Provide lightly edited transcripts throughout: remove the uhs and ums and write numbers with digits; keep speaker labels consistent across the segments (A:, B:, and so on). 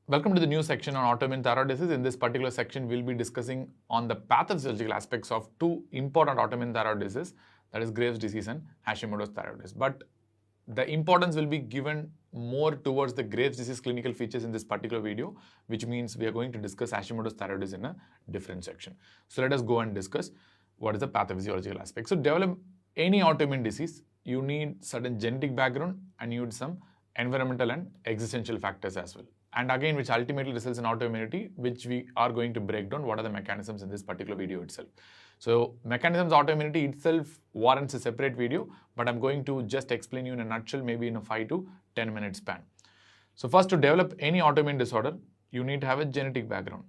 A: Welcome to the new section on autoimmune thyroid disease. In this particular section, we'll be discussing on the pathophysiological aspects of two important autoimmune thyroid diseases, that is Graves' disease and Hashimoto's thyroid disease. But the importance will be given more towards the Graves' disease clinical features in this particular video, which means we are going to discuss Hashimoto's thyroid disease in a different section. So let us go and discuss what is the pathophysiological aspect. So develop any autoimmune disease, you need certain genetic background and you need some environmental and existential factors as well. And again, which ultimately results in autoimmunity, which we are going to break down what are the mechanisms in this particular video itself. So mechanisms autoimmunity itself warrants a separate video, but I'm going to just explain you in a nutshell, maybe in a 5 to 10 minute span. So first, to develop any autoimmune disorder, you need to have a genetic background,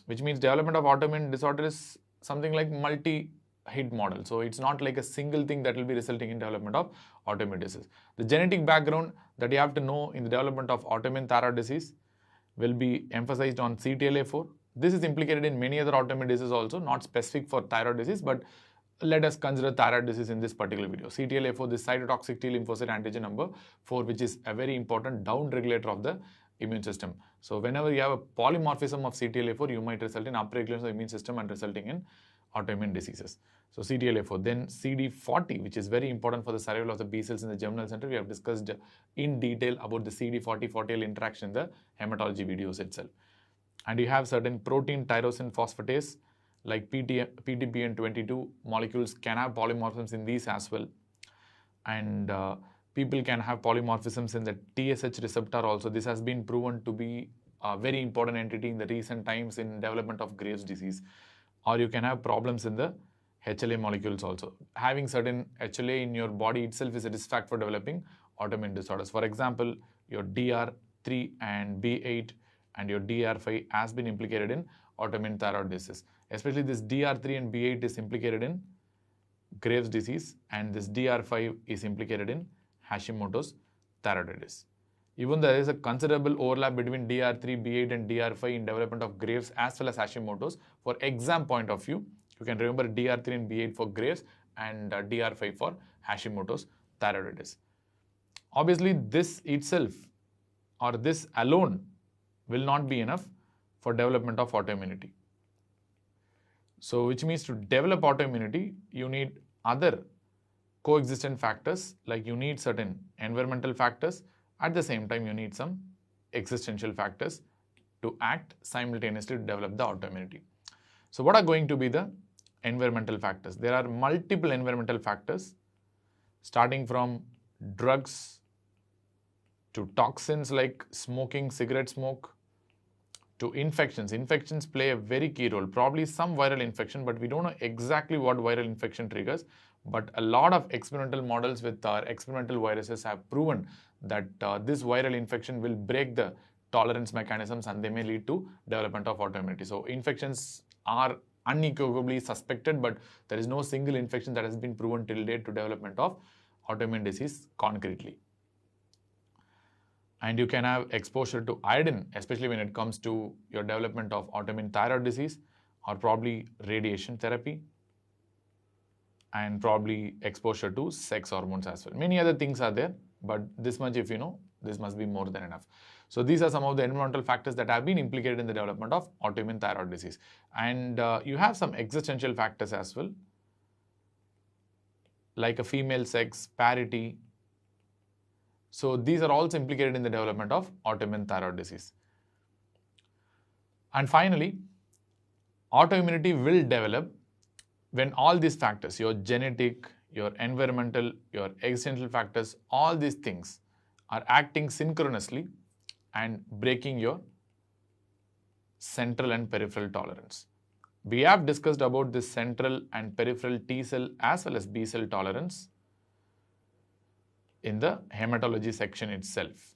A: which means development of autoimmune disorder is something like multi-hit model. So it's not like a single thing that will be resulting in development of autoimmune disease. The genetic background that you have to know in the development of autoimmune thyroid disease will be emphasized on CTLA4. This is implicated in many other autoimmune diseases also, not specific for thyroid disease, but let us consider thyroid disease in this particular video. CTLA4, this cytotoxic T lymphocyte antigen number 4, which is a very important down regulator of the immune system. So whenever you have a polymorphism of CTLA4, you might result in upregulation of the immune system and resulting in autoimmune diseases. So CTLA4, then CD40, which is very important for the survival of the B cells in the germinal center. We have discussed in detail about the CD40-40L interaction in the hematology videos itself. And you have certain protein tyrosine phosphatase like PTBN22 molecules can have polymorphisms in these as well. And people can have polymorphisms in the TSH receptor also. This has been proven to be a very important entity in the recent times in development of Graves' disease. Or you can have problems in the HLA molecules also. Having certain HLA in your body itself is a risk factor for developing autoimmune disorders. For example, your DR3 and B8 and your DR5 has been implicated in autoimmune thyroid disease. Especially this DR3 and B8 is implicated in Graves' disease, and this DR5 is implicated in Hashimoto's thyroid disease. Even there is a considerable overlap between DR3, B8 and DR5 in development of Graves as well as Hashimoto's. For exam point of view, you can remember DR3 and B8 for Graves and DR5 for Hashimoto's thyroid disease. Obviously, this itself or this alone will not be enough for development of autoimmunity. So which means to develop autoimmunity, you need other coexistent factors, like you need certain environmental factors. At the same time, you need some existential factors to act simultaneously to develop the autoimmunity. So what are going to be the environmental factors? There are multiple environmental factors, starting from drugs to toxins like smoking, cigarette smoke, to infections. Infections play a very key role, probably some viral infection, but we don't know exactly what viral infection triggers. But a lot of experimental models with our experimental viruses have proven that this viral infection will break the tolerance mechanisms and they may lead to development of autoimmunity. So infections are unequivocally suspected, but there is no single infection that has been proven till date to development of autoimmune disease concretely. And you can have exposure to iodine, especially when it comes to your development of autoimmune thyroid disease, or probably radiation therapy, and probably exposure to sex hormones as well. Many other things are there, but this much if you know, this must be more than enough. So these are some of the environmental factors that have been implicated in the development of autoimmune thyroid disease. And you have some existential factors as well, like a female sex, parity. So these are also implicated in the development of autoimmune thyroid disease. And finally, autoimmunity will develop when all these factors, your genetic, your environmental, your existential factors, all these things are acting synchronously and breaking your central and peripheral tolerance. We have discussed about this central and peripheral T cell as well as B cell tolerance in the hematology section itself.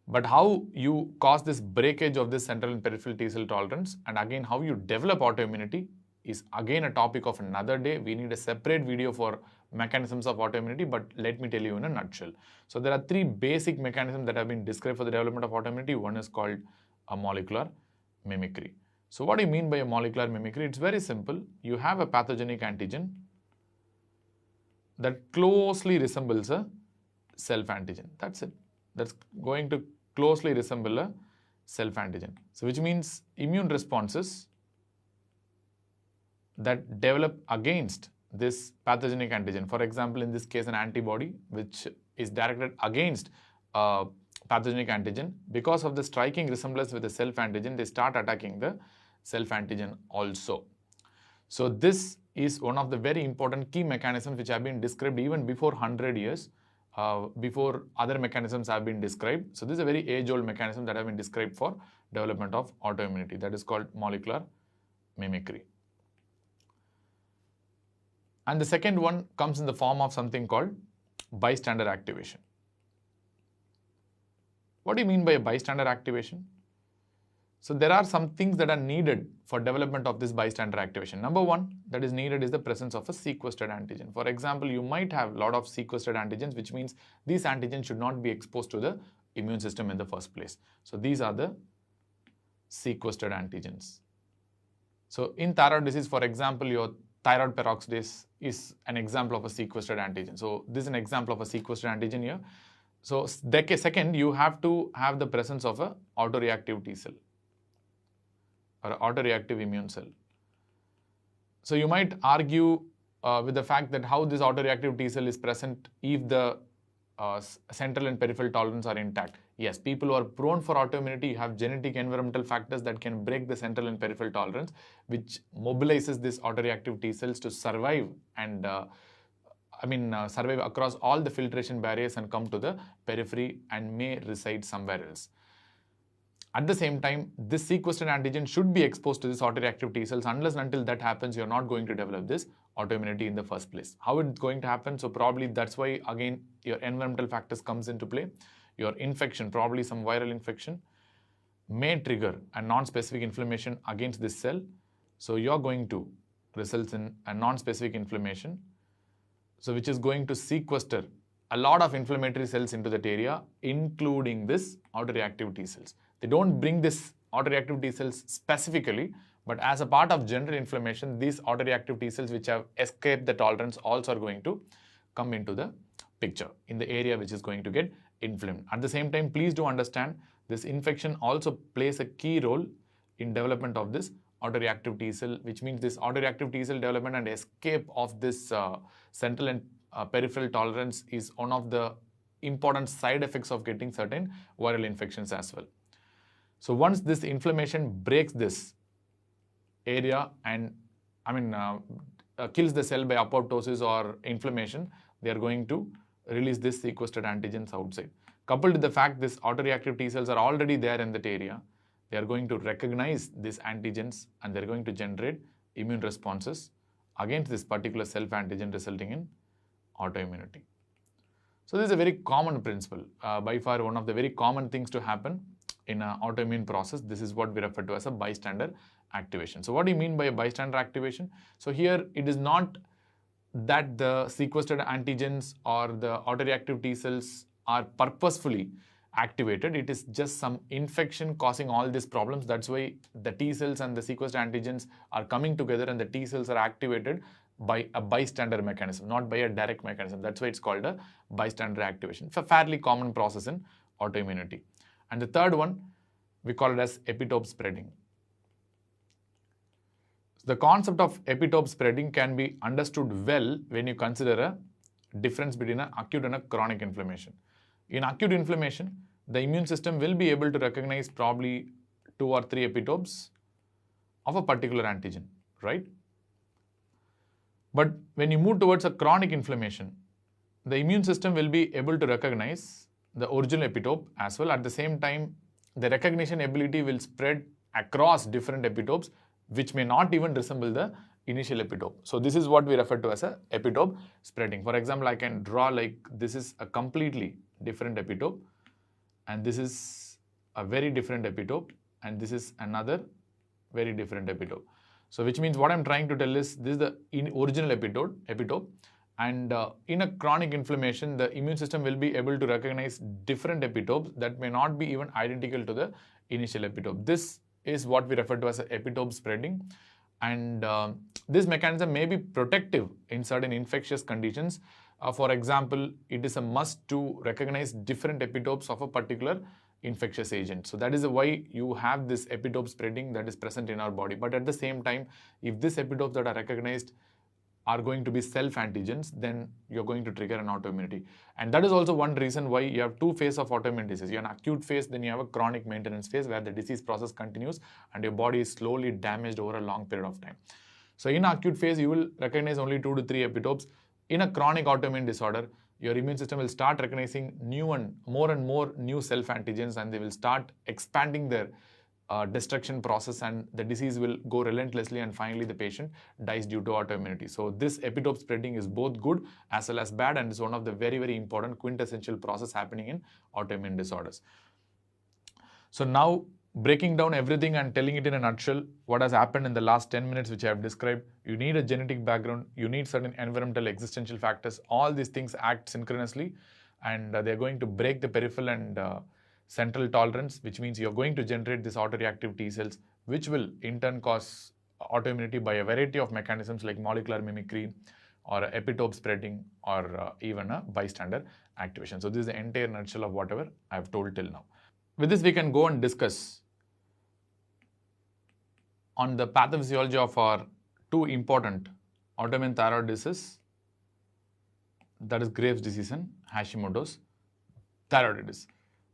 A: But how you cause this breakage of this central and peripheral T cell tolerance, and again how you develop autoimmunity, is again a topic of another day. We need a separate video for mechanisms of autoimmunity, but let me tell you in a nutshell. So there are three basic mechanisms that have been described for the development of autoimmunity. One is called a molecular mimicry. So what do you mean by a molecular mimicry? It's very simple. You have a pathogenic antigen that closely resembles a self-antigen. That's it. That's going to closely resemble a self-antigen. So which means immune responses that develop against this pathogenic antigen. For example, in this case, an antibody which is directed against pathogenic antigen. Because of the striking resemblance with the self-antigen, they start attacking the self-antigen also. So this is one of the very important key mechanisms which have been described even before 100 years, before other mechanisms have been described. So this is a very age-old mechanism that have been described for development of autoimmunity. That is called molecular mimicry. And the second one comes in the form of something called bystander activation. What do you mean by a bystander activation? So there are some things that are needed for development of this bystander activation. Number one that is needed is the presence of a sequestered antigen. For example, you might have a lot of sequestered antigens, which means these antigens should not be exposed to the immune system in the first place. So these are the sequestered antigens. So in thyroid disease, for example, your thyroid peroxidase is an example of a sequestered antigen. So this is an example of a sequestered antigen here. So second, you have to have the presence of a autoreactive T cell or autoreactive immune cell. So you might argue with the fact that how this autoreactive T cell is present if the central and peripheral tolerance are intact. Yes, people who are prone for autoimmunity have genetic environmental factors that can break the central and peripheral tolerance, which mobilizes this autoreactive T cells to survive and survive across all the filtration barriers and come to the periphery and may reside somewhere else. At the same time, this sequestered antigen should be exposed to this autoreactive T cells. Unless and until that happens, you're not going to develop this autoimmunity in the first place. How it's going to happen? So probably that's why, again, your environmental factors comes into play. Your infection, probably some viral infection, may trigger a non-specific inflammation against this cell. So you're going to result in a non-specific inflammation, so which is going to sequester a lot of inflammatory cells into that area, including this autoreactive T cells. They don't bring this autoreactive T cells specifically, but as a part of general inflammation, these autoreactive T cells which have escaped the tolerance also are going to come into the picture in the area which is going to get inflamed. At the same time, please do understand this infection also plays a key role in development of this autoreactive T cell, which means this autoreactive T cell development and escape of this central and peripheral tolerance is one of the important side effects of getting certain viral infections as well. So once this inflammation breaks this area and kills the cell by apoptosis or inflammation, they are going to release this sequestered antigens outside. Coupled with the fact this autoreactive T cells are already there in that area, they are going to recognize these antigens and they're going to generate immune responses against this particular self-antigen, resulting in autoimmunity. So this is a very common principle, by far one of the very common things to happen in an autoimmune process. This is what we refer to as a bystander activation. So what do you mean by a bystander activation? So here it is not that the sequestered antigens or the autoreactive T cells are purposefully activated. It is just some infection causing all these problems. That's why the T cells and the sequestered antigens are coming together and the T cells are activated by a bystander mechanism, not by a direct mechanism. That's why it's called a bystander activation. It's a fairly common process in autoimmunity. And the third one, we call it as epitope spreading. The concept of epitope spreading can be understood well when you consider a difference between an acute and a chronic inflammation. In acute inflammation, the immune system will be able to recognize probably 2 or 3 epitopes of a particular antigen, right? But when you move towards a chronic inflammation, the immune system will be able to recognize the original epitope as well. At the same time, the recognition ability will spread across different epitopes, which may not even resemble the initial epitope. So this is what we refer to as a epitope spreading. For example, I can draw like this is a completely different epitope, and this is a very different epitope, and this is another very different epitope. So which means what I'm trying to tell is this is the original epitope, and in a chronic inflammation, the immune system will be able to recognize different epitopes that may not be even identical to the initial epitope. This is what we refer to as epitope spreading, and this mechanism may be protective in certain infectious conditions. For example, it is a must to recognize different epitopes of a particular infectious agent. So that is why you have this epitope spreading that is present in our body. But at the same time, if these epitopes that are recognized are going to be self-antigens, then you're going to trigger an autoimmunity. And that is also one reason why you have two phases of autoimmune disease. You have an acute phase, then you have a chronic maintenance phase where the disease process continues and your body is slowly damaged over a long period of time. So in acute phase, you will recognize only 2 to 3 epitopes. In a chronic autoimmune disorder, your immune system will start recognizing new and more new self-antigens, and they will start expanding their destruction process, and the disease will go relentlessly, and finally the patient dies due to autoimmunity. So this epitope spreading is both good as well as bad, and is one of the very important quintessential process happening in autoimmune disorders. So now, breaking down everything and telling it in a nutshell, what has happened in the last 10 minutes which I have described, you need a genetic background, you need certain environmental existential factors, all these things act synchronously, and they're going to break the peripheral and central tolerance, which means you're going to generate these autoreactive T cells, which will in turn cause autoimmunity by a variety of mechanisms like molecular mimicry or epitope spreading or even a bystander activation. So this is the entire nutshell of whatever I've told till now. With this, we can go and discuss on the pathophysiology of our two important autoimmune thyroid diseases, that is Graves' disease and Hashimoto's thyroiditis.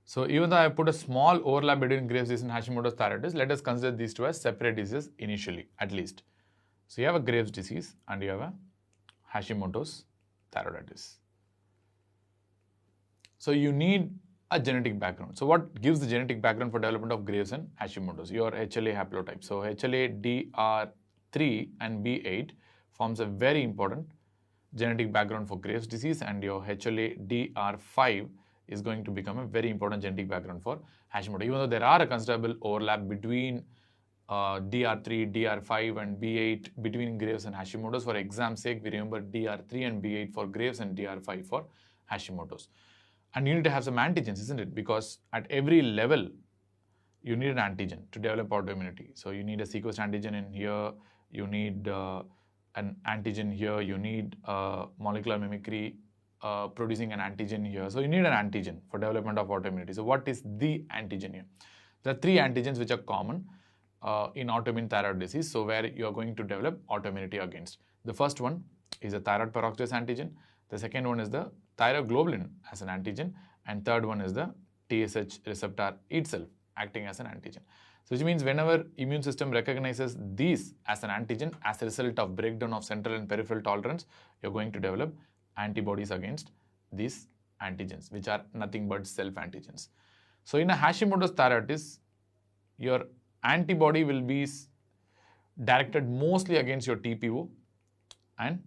A: So even though I put a small overlap between Graves' disease and Hashimoto's thyroiditis, let us consider these two as separate diseases initially, at least. So you have a Graves' disease and you have a Hashimoto's thyroiditis. So you need a genetic background. So what gives the genetic background for development of Graves' and Hashimoto's? Your HLA haplotype. So HLA DR3 and B8 forms a very important genetic background for Graves' disease, and your HLA DR5 is going to become a very important genetic background for Hashimoto. Even though there are a considerable overlap between DR3, DR5 and B8 between Graves and Hashimoto's, for exam's sake, we remember DR3 and B8 for Graves and DR5 for Hashimoto's. And you need to have some antigens, isn't it? Because at every level, you need an antigen to develop autoimmunity. So you need a sequenced antigen in here, you need an antigen here, you need molecular mimicry producing an antigen here. So you need an antigen for development of autoimmunity. So what is the antigen here? There are 3 antigens which are common in autoimmune thyroid disease, so where you are going to develop autoimmunity against. The first one is a thyroid peroxidase antigen. The second one is the thyroglobulin as an antigen, and third one is the TSH receptor itself acting as an antigen. So which means whenever immune system recognizes these as an antigen as a result of breakdown of central and peripheral tolerance, you're going to develop antibodies against these antigens, which are nothing but self-antigens. So in a Hashimoto's thyroiditis, your antibody will be directed mostly against your TPO and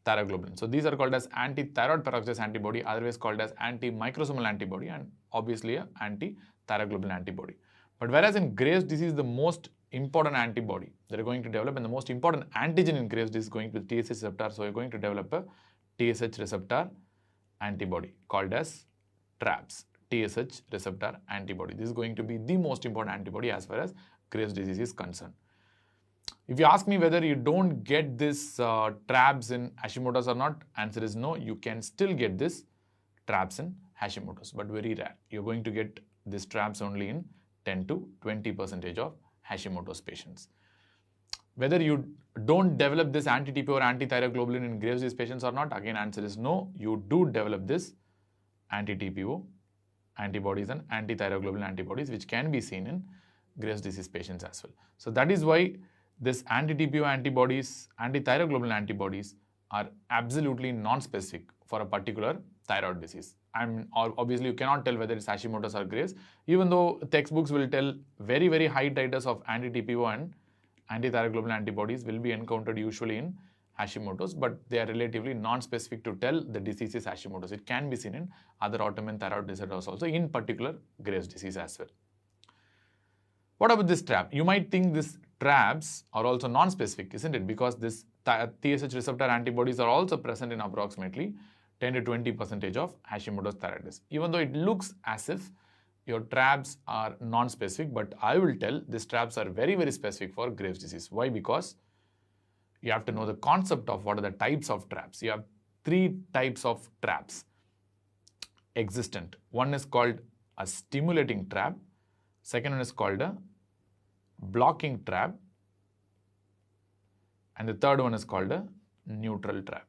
A: thyroglobulin. So these are called as anti-thyroid peroxidase antibody, otherwise called as anti-microsomal antibody, and obviously an anti-thyroglobulin antibody. But whereas in Graves' disease, the most important antibody that you're going to develop and the most important antigen in Graves' disease is going to be TSH receptor. So you're going to develop a TSH receptor antibody called as TRAPS, TSH receptor antibody. This is going to be the most important antibody as far as Graves' disease is concerned. If you ask me whether you don't get this TRAPS in Hashimoto's or not, answer is no. You can still get this TRAPS in Hashimoto's, but very rare. You're going to get this TRAPS only in 10 to 20% of Hashimoto's patients. Whether you don't develop this anti-TPO or anti-thyroglobulin in Graves' disease patients or not, again answer is no. You do develop this anti-TPO antibodies and anti-thyroglobulin antibodies, which can be seen in Graves' disease patients as well. So that is why this anti-TPO antibodies, anti-thyroglobulin antibodies are absolutely non-specific for a particular thyroid disease. And obviously you cannot tell whether it's Hashimoto's or Graves', even though textbooks will tell very high titers of anti-TPO and anti-thyroglobulin antibodies will be encountered usually in Hashimoto's, but they are relatively non-specific to tell the disease is Hashimoto's. It can be seen in other autoimmune thyroid disorders also, in particular Graves' disease as well. What about this TRAP? You might think these TRAPs are also non-specific, isn't it? Because this TSH receptor antibodies are also present in approximately 10 to 20% of Hashimoto's thyroiditis. Even though it looks as if your TRAPs are non-specific, but I will tell these TRAPs are very specific for Graves' disease. Why? Because you have to know the concept of what are the types of TRAPs. You have 3 types of TRAPs existent. One is called a stimulating trap. Second one is called a blocking trap. And the third one is called a neutral trap.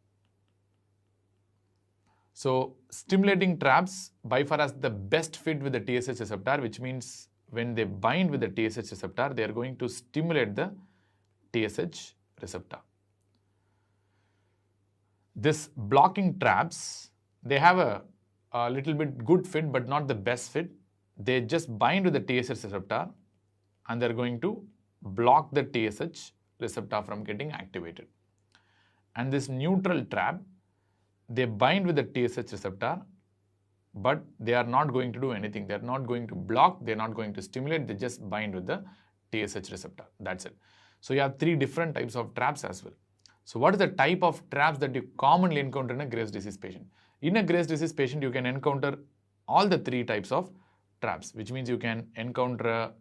A: So stimulating traps by far as the best fit with the TSH receptor, which means when they bind with the TSH receptor, they are going to stimulate the TSH receptor. This blocking traps, they have a little bit good fit, but not the best fit. They just bind with the TSH receptor and they're going to block the TSH receptor from getting activated. And this neutral trap, they bind with the TSH receptor, but they are not going to do anything. They're not going to block, they're not going to stimulate, they just bind with the TSH receptor. That's it. So you have three different types of traps as well. So what is the type of traps that you commonly encounter in a Graves' disease patient? In a Graves' disease patient, you can encounter all the three types of traps, which means you can encounter a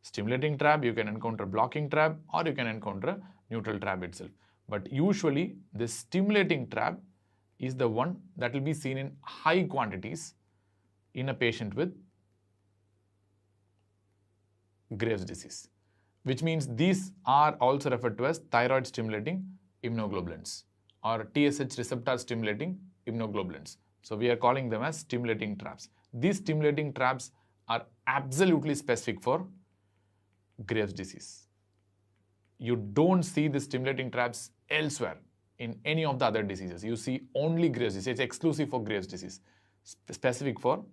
A: stimulating trap, you can encounter a blocking trap, or you can encounter a neutral trap itself. But usually, the stimulating trap is the one that will be seen in high quantities in a patient with Graves' disease, which means these are also referred to as thyroid stimulating immunoglobulins or TSH receptor stimulating immunoglobulins. So we are calling them as stimulating traps. These stimulating traps are absolutely specific for Graves' disease. You don't see the stimulating traps elsewhere in any of the other diseases. You see only Graves' disease. It's exclusive for Graves' disease, specific for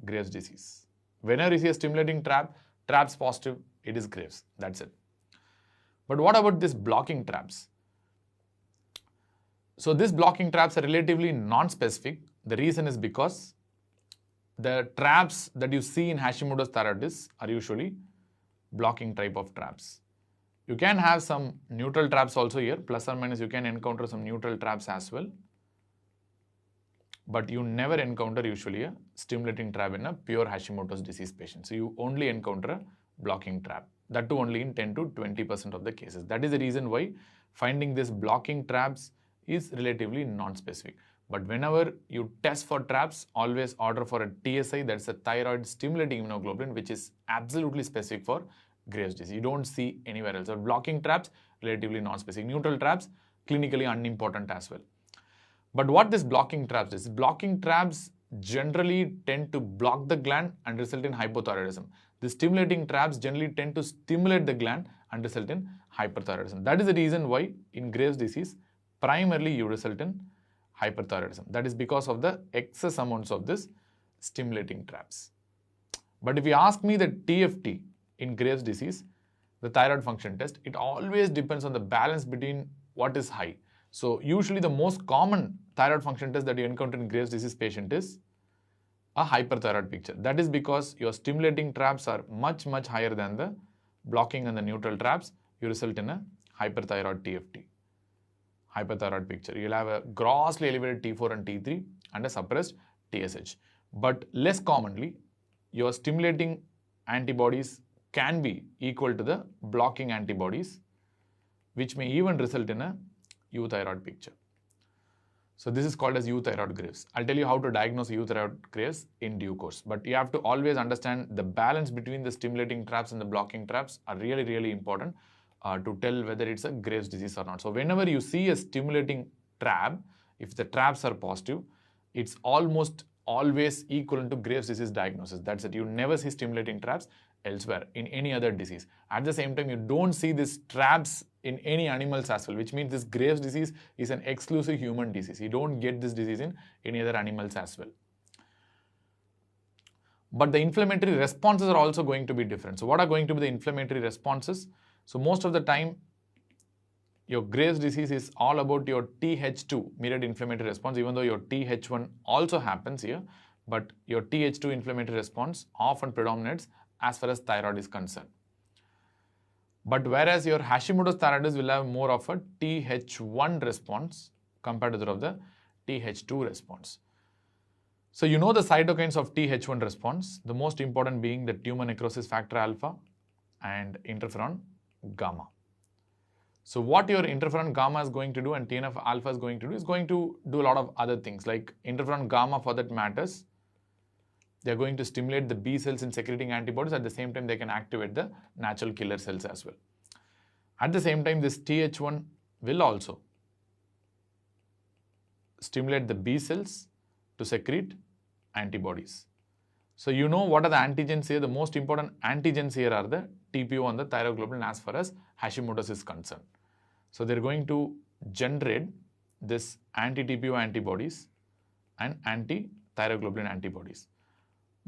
A: Graves' disease. Whenever you see a stimulating trap, traps positive, it is Graves. That's it. But what about these blocking traps? So these blocking traps are relatively non-specific. The reason is because the traps that you see in Hashimoto's thyroiditis are usually blocking type of traps. You can have some neutral traps also here, plus or minus you can encounter some neutral traps as well. But you never encounter usually a stimulating trap in a pure Hashimoto's disease patient. So you only encounter a blocking trap. That too only in 10 to 20% of the cases. That is the reason why finding these blocking traps is relatively non-specific. But whenever you test for traps, always order for a TSI, that's a thyroid stimulating immunoglobulin, which is absolutely specific for Graves' disease. You don't see anywhere else. So blocking traps, relatively non-specific. Neutral traps, clinically unimportant as well. But what this blocking traps is, blocking traps generally tend to block the gland and result in hypothyroidism. The stimulating traps generally tend to stimulate the gland and result in hyperthyroidism. That is the reason why in Graves' disease, primarily you result in hyperthyroidism. That is because of the excess amounts of this stimulating traps. But if you ask me the TFT in Graves' disease, the thyroid function test, it always depends on the balance between what is high. So usually the most common thyroid function test that you encounter in Graves' disease patient is a hyperthyroid picture. That is because your stimulating traps are much higher than the blocking and the neutral traps. You result in a hyperthyroid TFT. Hyperthyroid picture. You'll have a grossly elevated T4 and T3 and a suppressed TSH. But less commonly, your stimulating antibodies can be equal to the blocking antibodies, which may even result in a euthyroid picture. So this is called as euthyroid Graves. I'll tell you how to diagnose euthyroid Graves in due course. But you have to always understand the balance between the stimulating traps and the blocking traps are really important to tell whether it's a Graves' disease or not. So whenever you see a stimulating trap, if the traps are positive, it's almost always equivalent to Graves' disease diagnosis. That's it. You never see stimulating traps elsewhere in any other disease. At the same time, you don't see these traps in any animals as well, which means this Graves' disease is an exclusive human disease. You don't get this disease in any other animals as well. But the inflammatory responses are also going to be different. So what are going to be the inflammatory responses? So most of the time, your Graves' disease is all about your Th2 mediated inflammatory response, even though your Th1 also happens here, but your Th2 inflammatory response often predominates as far as thyroid is concerned. But whereas your Hashimoto's thyroiditis will have more of a Th1 response compared to that of the Th2 response. So you know the cytokines of Th1 response, the most important being the tumor necrosis factor alpha and interferon gamma. So what your interferon gamma is going to do and TNF alpha is going to do a lot of other things, like interferon gamma for that matters They're going to stimulate the B cells in secreting antibodies. At the same time, they can activate the natural killer cells as well. At the same time, this Th1 will also stimulate the B cells to secrete antibodies. So you know what are the antigens here? The most important antigens here are the TPO and the thyroglobulin as far as Hashimoto's is concerned. So they're going to generate this anti-TPO antibodies and anti-thyroglobulin antibodies.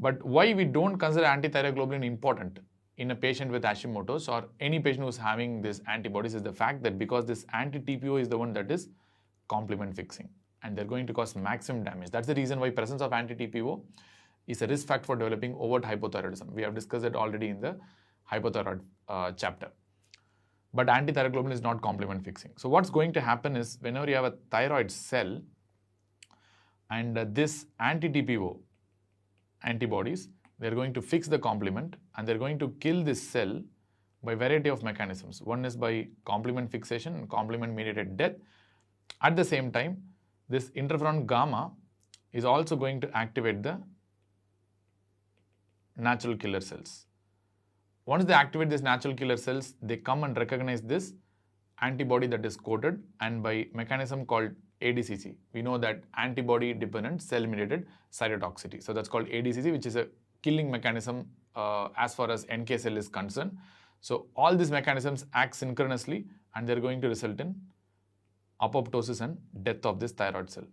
A: But why we don't consider anti-thyroglobulin important in a patient with Hashimoto's or any patient who's having these antibodies is the fact that because this anti-TPO is the one that is complement fixing and they're going to cause maximum damage. That's the reason why presence of anti-TPO is a risk factor for developing overt hypothyroidism. We have discussed it already in the hypothyroid chapter. But anti-thyroglobulin is not complement fixing. So what's going to happen is whenever you have a thyroid cell and this anti-TPO antibodies, they're going to fix the complement and they're going to kill this cell by variety of mechanisms. One is by complement fixation and complement mediated death. At the same time, this interferon gamma is also going to activate the natural killer cells. Once they activate these natural killer cells, they come and recognize this antibody that is coated, and by mechanism called ADCC, we know that antibody dependent cell mediated cytotoxicity. So that's called ADCC, which is a killing mechanism as far as NK cell is concerned. So all these mechanisms act synchronously and they're going to result in apoptosis and death of this thyroid cell.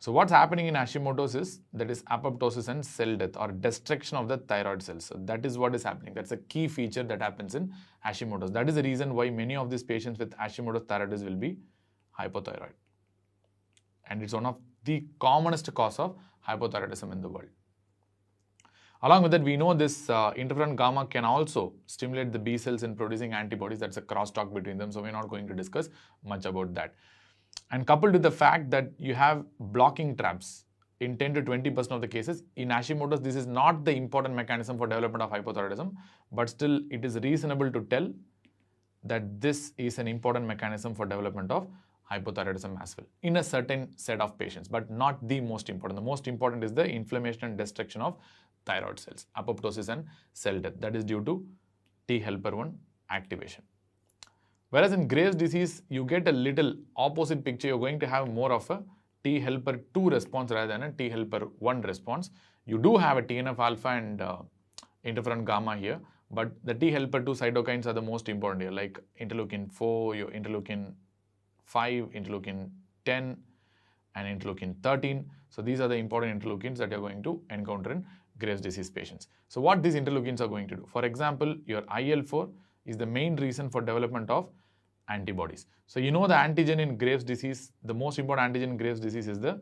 A: So what's happening in Hashimoto's is that is apoptosis and cell death or destruction of the thyroid cells. So that is what is happening. That's a key feature that happens in Hashimoto's. That is the reason why many of these patients with Hashimoto's thyroiditis will be hypothyroid. And it's one of the commonest cause of hypothyroidism in the world. Along with that, we know this interferon gamma can also stimulate the B cells in producing antibodies. That's a crosstalk between them. So we're not going to discuss much about that. And coupled with the fact that you have blocking traps in 10 to 20% of the cases, in Hashimoto's, this is not the important mechanism for development of hypothyroidism, but still it is reasonable to tell that this is an important mechanism for development of hypothyroidism as well in a certain set of patients, but not the most important. The most important is the inflammation and destruction of thyroid cells, apoptosis and cell death. That is due to T helper 1 activation. Whereas in Graves' disease, you get a little opposite picture. You're going to have more of a T helper 2 response rather than a T helper 1 response. You do have a TNF alpha and interferon gamma here, but the T helper 2 cytokines are the most important here, like interleukin 4, your interleukin 5, interleukin 10, and interleukin 13. So these are the important interleukins that you're going to encounter in Graves' disease patients. So what these interleukins are going to do? For example, your IL-4 is the main reason for development of antibodies. So you know the antigen in Graves' disease, the most important antigen in Graves' disease is the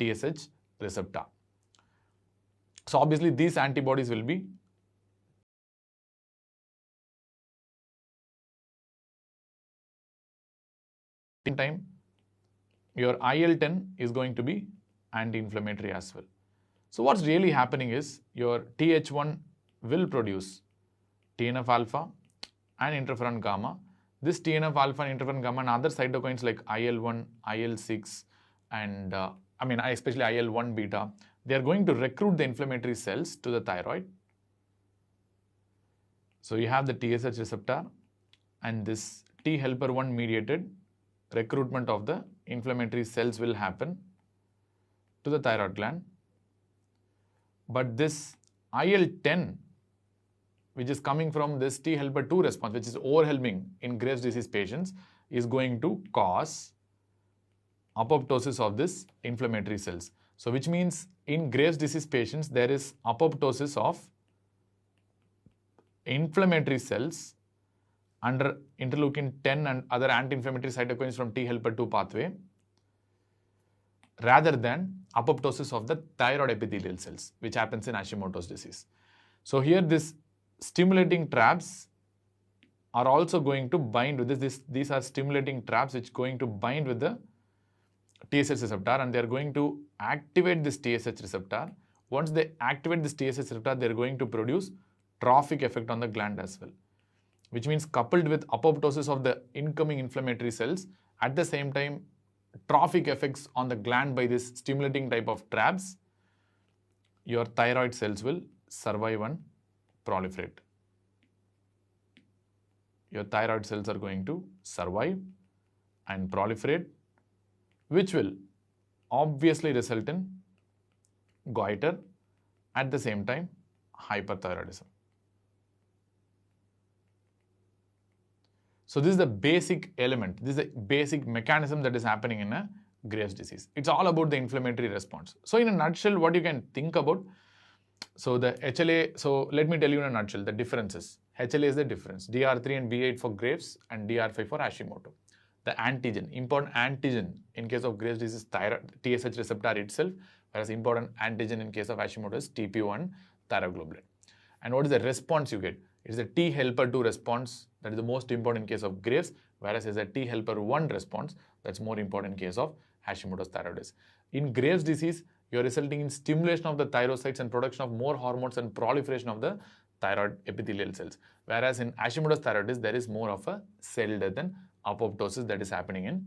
A: TSH receptor. So obviously these antibodies will be in time. Your IL-10 is going to be anti-inflammatory as well. So what's really happening is your Th1 will produce TNF alpha and interferon gamma. This TNF alpha and interferon gamma and other cytokines like IL-1, IL-6 and especially IL-1 beta, they are going to recruit the inflammatory cells to the thyroid. So you have the TSH receptor and this T helper 1 mediated recruitment of the inflammatory cells will happen to the thyroid gland. But this IL-10, which is coming from this T helper 2 response, which is overwhelming in Graves' disease patients, is going to cause apoptosis of this inflammatory cells. So which means in Graves' disease patients, there is apoptosis of inflammatory cells under interleukin 10 and other anti-inflammatory cytokines from T helper 2 pathway, rather than apoptosis of the thyroid epithelial cells, which happens in Hashimoto's disease. So here this stimulating traps are also going to bind with this. These are stimulating traps which are going to bind with the TSH receptor and they are going to activate this TSH receptor. Once they activate this TSH receptor, they are going to produce trophic effect on the gland as well, which means coupled with apoptosis of the incoming inflammatory cells, at the same time trophic effects on the gland by this stimulating type of traps your thyroid cells will survive and proliferate. Your thyroid cells are going to survive and proliferate, which will obviously result in goiter, at the same time hyperthyroidism. So this is the basic element, this is the basic mechanism that is happening in a Graves' disease. It's all about the inflammatory response. So in a nutshell, what you can think about, so the HLA, so let me tell you in a nutshell the differences. HLA is the difference, DR3 and B8 for Graves and DR5 for Hashimoto. The antigen, important antigen in case of Graves' disease is thyroid, TSH receptor itself, whereas important antigen in case of Hashimoto is TP1 thyroglobulin. And what is the response you get? It's a T helper 2 response that is the most important in case of Graves, whereas it's a T helper 1 response that's more important in case of Hashimoto's thyroiditis. In Graves' disease, you're resulting in stimulation of the thyrocytes and production of more hormones and proliferation of the thyroid epithelial cells. Whereas in Hashimoto's thyroiditis, there is more of a cell death and apoptosis that is happening in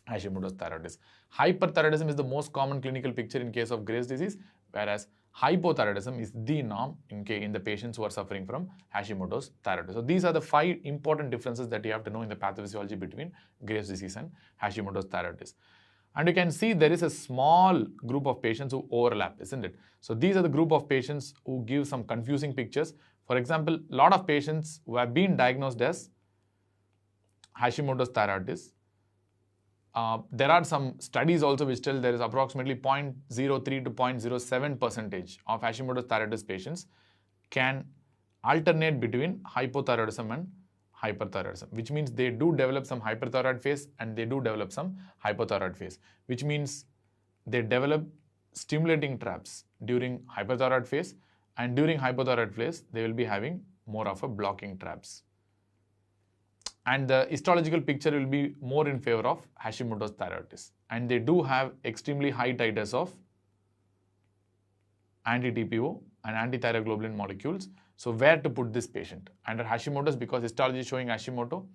A: Hashimoto's thyroiditis. Hyperthyroidism is the most common clinical picture in case of Graves' disease, whereas hypothyroidism is the norm in the patients who are suffering from Hashimoto's thyroiditis. So these are the 5 important differences that you have to know in the pathophysiology between Graves' disease and Hashimoto's thyroiditis. And you can see there is a small group of patients who overlap, isn't it? So these are the group of patients who give some confusing pictures. For example, a lot of patients who have been diagnosed as Hashimoto's thyroiditis. There are some studies also which tell there is approximately 0.03 to 0.07% of Hashimoto's thyroiditis patients can alternate between hypothyroidism and hyperthyroidism, which means they do develop some hyperthyroid phase and they do develop some hypothyroid phase, which means they develop stimulating traps during hyperthyroid phase, and during hypothyroid phase they will be having more of a blocking traps. And the histological picture will be more in favor of Hashimoto's thyroiditis. And they do have extremely high titers of anti-TPO and anti-thyroglobulin molecules. So where to put this patient? Under Hashimoto's, because histology is showing Hashimoto,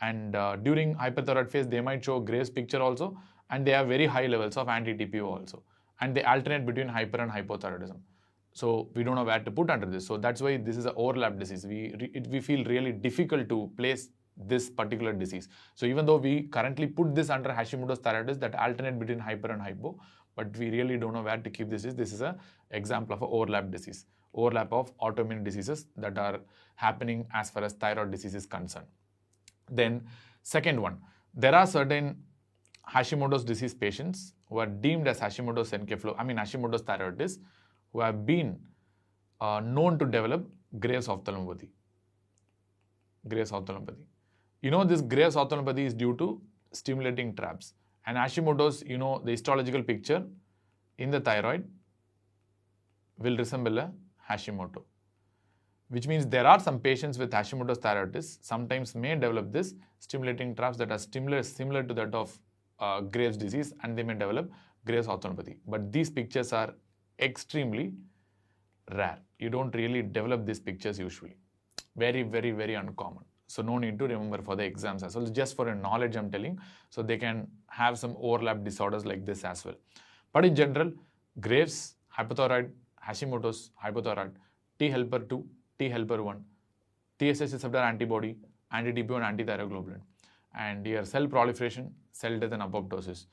A: and during hyperthyroid phase they might show Graves' picture also, and they have very high levels of anti-TPO also. And they alternate between hyper and hypothyroidism. So we don't know where to put under this. So that's why this is an overlap disease. We feel really difficult to place this particular disease. So even though we currently put this under Hashimoto's thyroiditis that alternate between hyper and hypo, but we really don't know where to keep this. This is an example of an overlap disease, overlap of autoimmune diseases that are happening as far as thyroid disease is concerned. Then second one, there are certain Hashimoto's disease patients who are deemed as Hashimoto's Hashimoto's thyroiditis, who have been known to develop Graves' ophthalmopathy. Graves' ophthalmopathy. You know, this Graves' ophthalmopathy is due to stimulating traps. And Hashimoto's, you know, the histological picture in the thyroid will resemble a Hashimoto, which means there are some patients with Hashimoto's thyroiditis sometimes may develop this stimulating traps that are similar to that of Graves' disease, and they may develop Graves' ophthalmopathy. But these pictures are extremely rare. You don't really develop these pictures usually. Very, very, very uncommon. So no need to remember for the exams as well. Just for your knowledge I'm telling. So they can have some overlap disorders like this as well. But in general, Graves, hypothyroid, Hashimoto's, hypothyroid, T helper 2, T helper 1, TSH receptor antibody, anti-TPO and anti-thyroglobulin. And your cell proliferation, cell death and apoptosis.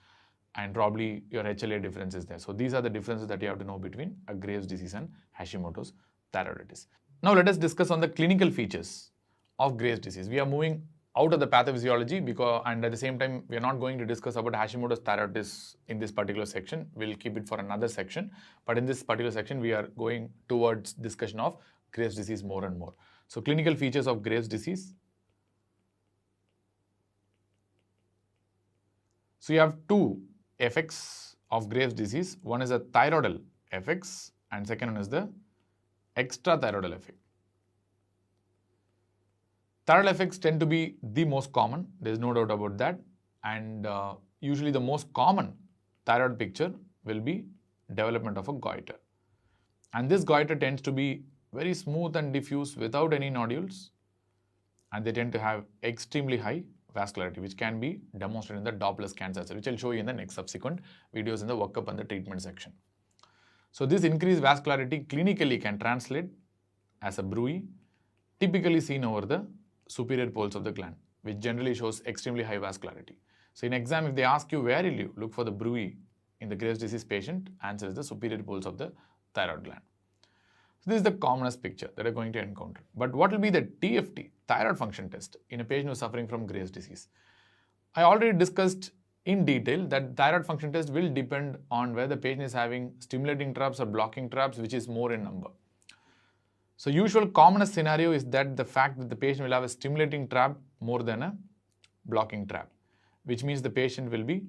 A: And probably your HLA difference is there. So these are the differences that you have to know between a Graves' disease and Hashimoto's thyroiditis. Now let us discuss on the clinical features of Graves' disease. We are moving out of the pathophysiology and at the same time we are not going to discuss about Hashimoto's thyroiditis in this particular section. We'll keep it for another section. But in this particular section we are going towards discussion of Graves' disease more and more. So clinical features of Graves' disease. So you have two effects of Graves' disease. One is a thyroidal effects and second one is the extrathyroidal effect. Thyroidal effects tend to be the most common, there is no doubt about that, and usually the most common thyroid picture will be development of a goiter. And this goiter tends to be very smooth and diffuse without any nodules, and they tend to have extremely high vascularity, which can be demonstrated in the Doppler scans as well, which I'll show you in the next subsequent videos in the workup and the treatment section. So this increased vascularity clinically can translate as a bruit, typically seen over the superior poles of the gland, which generally shows extremely high vascularity. So in exam, if they ask you where will you look for the bruit in the Graves' disease patient, answer is the superior poles of the thyroid gland. So this is the commonest picture that you're going to encounter. But what will be the TFT, thyroid function test, in a patient who is suffering from Graves' disease? I already discussed in detail that thyroid function test will depend on whether the patient is having stimulating traps or blocking traps, which is more in number. So usual commonest scenario is that the fact that the patient will have a stimulating trap more than a blocking trap, which means the patient will be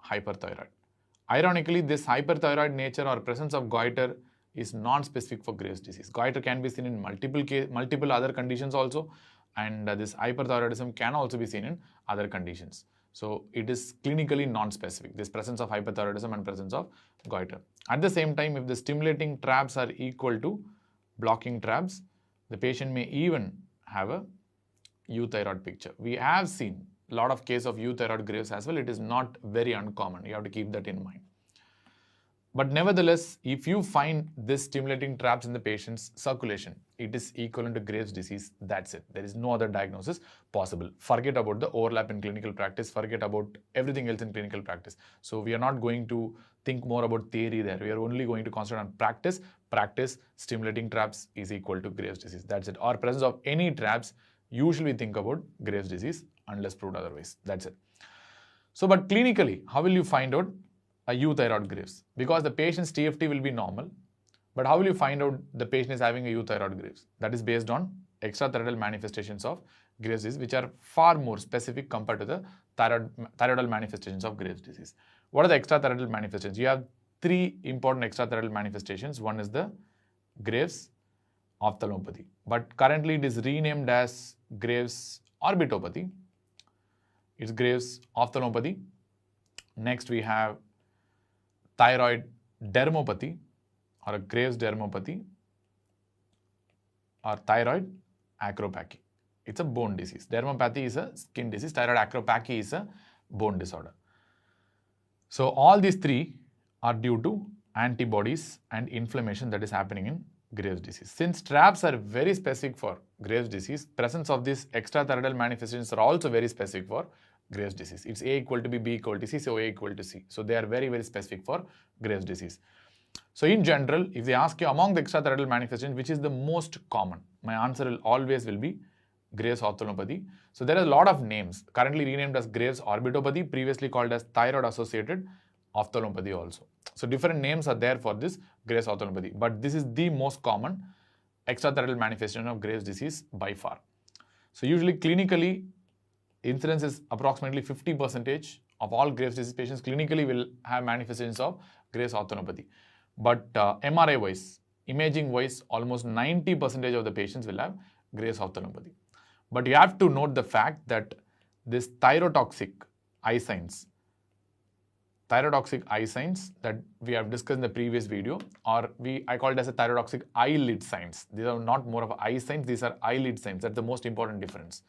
A: hyperthyroid. Ironically, this hyperthyroid nature or presence of goiter is non-specific for Graves' disease. Goiter can be seen in multiple other conditions also, and this hyperthyroidism can also be seen in other conditions. So it is clinically non-specific, this presence of hyperthyroidism and presence of goiter. At the same time, if the stimulating traps are equal to blocking traps, the patient may even have a euthyroid picture. We have seen a lot of cases of euthyroid Graves as well. It is not very uncommon. You have to keep that in mind. But nevertheless, if you find this stimulating traps in the patient's circulation, it is equivalent to Graves' disease. That's it. There is no other diagnosis possible. Forget about the overlap in clinical practice. Forget about everything else in clinical practice. So we are not going to think more about theory there. We are only going to concentrate on practice. Practice, stimulating traps is equal to Graves' disease. That's it. Or presence of any traps, usually think about Graves' disease unless proved otherwise. That's it. So, but clinically, how will you find out a euthyroid Graves? Because the patient's TFT will be normal, but how will you find out the patient is having a euthyroid Graves? That is based on extrathyroidal manifestations of Graves' disease, which are far more specific compared to the thyroidal manifestations of Graves' disease. What are the extrathyroidal manifestations? You have three important extrathyroidal manifestations. One is the Graves' ophthalmopathy, but currently it is renamed as Graves' orbitopathy. It's Graves' ophthalmopathy. Next we have thyroid dermopathy or a Graves' dermopathy or thyroid acropathy. It's a bone disease. Dermopathy is a skin disease. Thyroid acropathy is a bone disorder. So all these three are due to antibodies and inflammation that is happening in Graves' disease. Since traps are very specific for Graves' disease, presence of these extrathyroidal manifestations are also very specific for Graves' disease. It's A equal to B, B equal to C, so A equal to C. So they are very, very specific for Graves' disease. So in general, if they ask you among the extrathyroidal manifestations, which is the most common, my answer will always be Graves' ophthalmopathy. So there are a lot of names, currently renamed as Graves' orbitopathy, previously called as thyroid-associated ophthalmopathy also. So different names are there for this Graves' ophthalmopathy, but this is the most common extrathyroidal manifestation of Graves' disease by far. So usually clinically, incidence is approximately 50% of all Graves' disease patients clinically will have manifestations of Graves' ophthalmopathy. But MRI-wise, imaging-wise, almost 90% of the patients will have Graves' ophthalmopathy. But you have to note the fact that this thyrotoxic eye signs that we have discussed in the previous video, or I call it as a thyrotoxic eyelid signs. These are not more of eye signs, these are eyelid signs. That's the most important difference.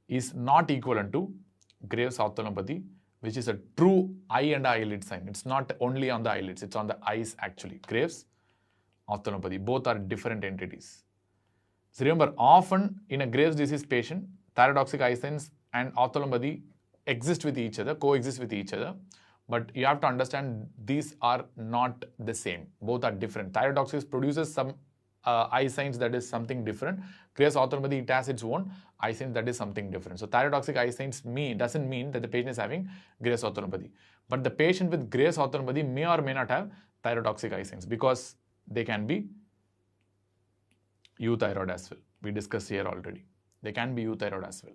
A: Is not equivalent to Graves' ophthalmopathy, which is a true eye and eyelid sign. It's not only on the eyelids, it's on the eyes actually. Graves' ophthalmopathy, both are different entities. So remember, often in a Graves' disease patient, thyrotoxic eye signs and ophthalmopathy exist with each other, coexist with each other. But you have to understand these are not the same. Both are different. Thyrotoxic produces some eye signs that is something different. Graves' ophthalmopathy, it has its own eye signs that is something different. So thyrotoxic eye signs doesn't mean that the patient is having Graves' ophthalmopathy. But the patient with Graves' ophthalmopathy may or may not have thyrotoxic eye signs because they can be euthyroid as well. We discussed here already. They can be euthyroid as well.